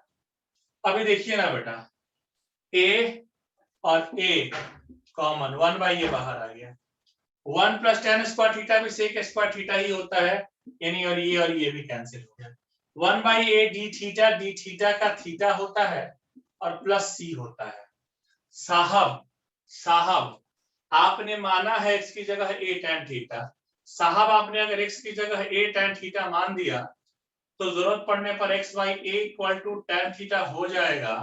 Speaker 1: अभी देखिए ना बेटा, a और a कॉमन, 1/a बाहर आ गया, 1 प्लस tan स्क्वायर थीटा भी सेक स्क्वायर थीटा ही होता है, यानी और ये भी कैंसिल हो गया, 1/a d थीटा का थीटा होता है और प्लस c होता है। साहब साहब आपने माना है x की जगह a tan थीटा, साहब आपने अगर x की जगह a tan थीटा मान दिया तो जरूरत पड़ने पर x by a equal to tan theta हो जाएगा,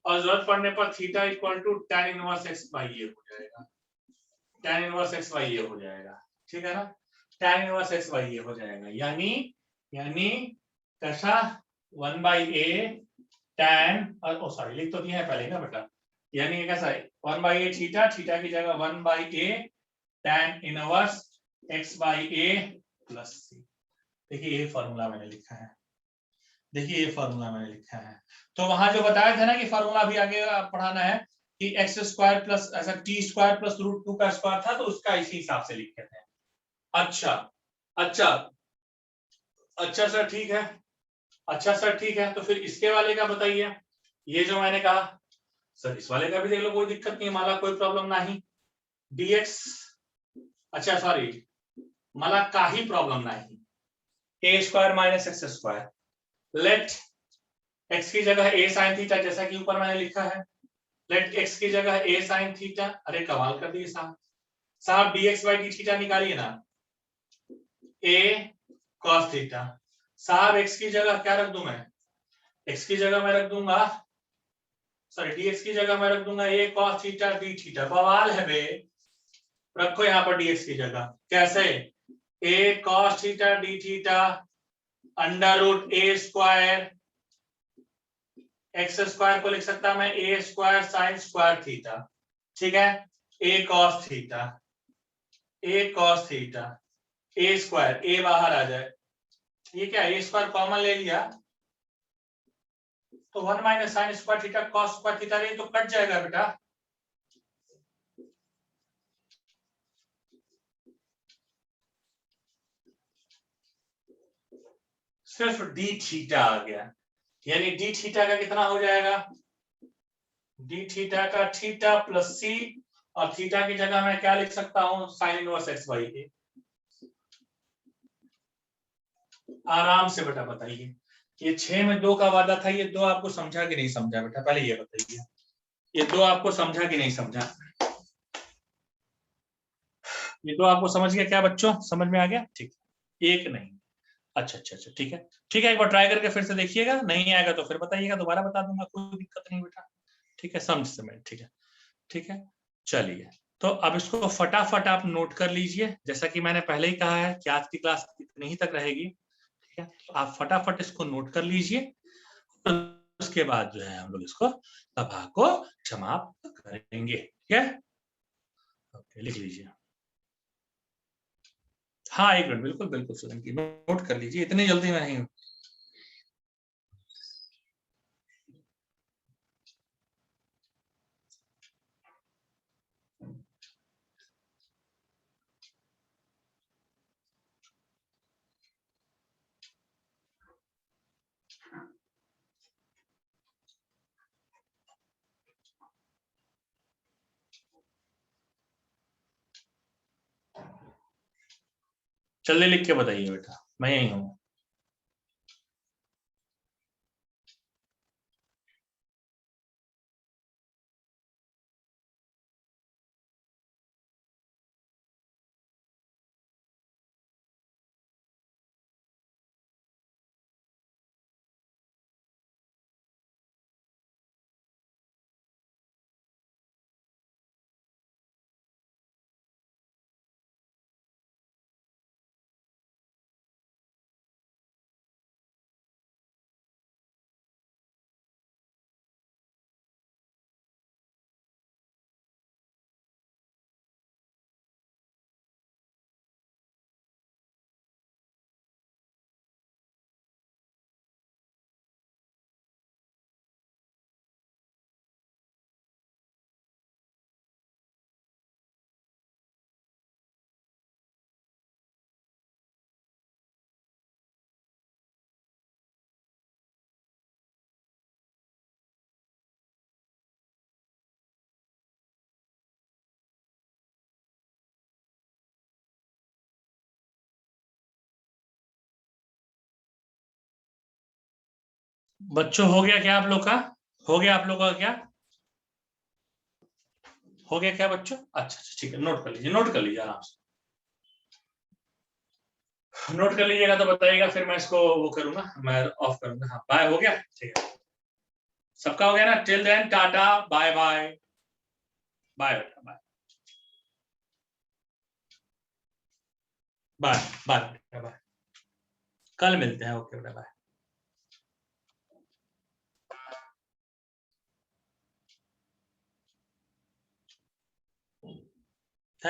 Speaker 1: और जरूरत पड़ने पर theta equal to tan inverse x by a हो जाएगा, tan inverse x by a हो जाएगा, ठीक है ना, tan inverse x by a हो जाएगा, यानी कैसा 1/a tan, और सॉरी लिख तो दिया है पहले ना बेटा, यानी ये कैसा है 1/a थीटा, थीटा की जगह 1/a tan inverse x by a plus c। देखिए ये फॉर्मूला मैंने लिखा है, देखिए ये फॉर्मूला मैंने लिखा है, तो वहां जो बताया था ना कि फॉर्मूला भी आगे पढ़ाना है कि एक्स स्क्वायर प्लस ऐसा टी स्क्वायर प्लस रूट 2 का स्क्वायर था, तो उसका इसी हिसाब से लिखते थे। अच्छा अच्छा अच्छा सर ठीक है, अच्छा सर ठीक है, तो फिर इसके वाले का बताइए, ये जो मैंने कहा सर इस वाले का भी देख लो, कोई दिक्कत नहीं, माला कोई प्रॉब्लम नहीं, dx, अच्छा सॉरी मला काही प्रॉब्लम नहीं, a square minus x square, let x की जगह a sin थीटा जैसा कि ऊपर मैंने लिखा है, लेट x की जगह a sin थीटा, अरे कमाल कर दिए साहब, साहब dx by d थीटा निकालिए ना, a cos थीटा, साहब x की जगह क्या रख दूं मैं, x की जगह मैं रख दूंगा, सॉरी dx की जगह मैं रख दूंगा a cos theta d theta, बवाल है बे, रखो यहाँ पर dx की जगह, कैसे, a cos theta d theta under root a square, x square को लिख सकता मैं a square sine square theta, ठीक है, a cos theta, a cos theta, a square, a बाहर आ जाए, ये क्या a स्क्वायर कॉमन ले लिया तो 1 minus sign square theta cos square theta, ये तो कट जाएगा बेटा, सिर्फ डी थीटा आ गया, यानी डी थीटा का कितना हो जाएगा, डी थीटा का थीटा प्लस सी, और थीटा की जगह मैं क्या लिख सकता हूं, साइन इनवर्स एक्स बाई ए। आराम से बेटा बताइए, ये 6 में 2 का वादा था, ये 2 आपको समझा कि नहीं समझा बेटा, पहले ये बताइए, ये 2 आपको समझा कि नहीं समझा, ये 2 आपको समझ गया क्या बच्चों, समझ में आ गया, ठीक, एक नहीं, अच्छा अच्छा अच्छा, ठीक है ठीक है, एक बार ट्राई करके फिर से देखिएगा, नहीं आएगा तो फिर बताइएगा, दोबारा बता दूंगा, कोई दिक्कत नहीं बेटा, ठीक है, समझ समय, ठीक है ठीक है। चलिए, तो अब इसको फटाफट आप नोट कर लीजिए, जैसा कि मैंने पहले ही कहा है कि आज की क्लास इतनी ही तक रहेगी, ठीक है, तो आप फटाफट इसको नोट कर लीजिए, उसके बाद जो है हम लोग इसको सभा को समाप्त करेंगे, ठीक है, ओके, लिख लीजिए, हाँ 1 मिनट, बिल्कुल बिल्कुल सुन की नोट कर लीजिए, इतनी जल्दी में नहीं हूँ। जल्दी लिख के बताइए बेटा, मैं यही हूँ। बच्चों हो गया क्या आप लोग का, हो गया आप लोग का क्या, हो गया क्या बच्चों, अच्छा अच्छा ठीक है, नोट कर लीजिए, नोट कर लीजिए आराम से, नोट कर लीजिएगा तो बताइएगा, फिर मैं इसको वो करूंगा, मैं ऑफ करूंगा, हाँ बाय, हो गया, ठीक है, सबका हो गया ना, till then tata, bye bye, bye बेटा, बाय बाय बाय बाय, कल मिलते हैं, ओके बेटा, बाय।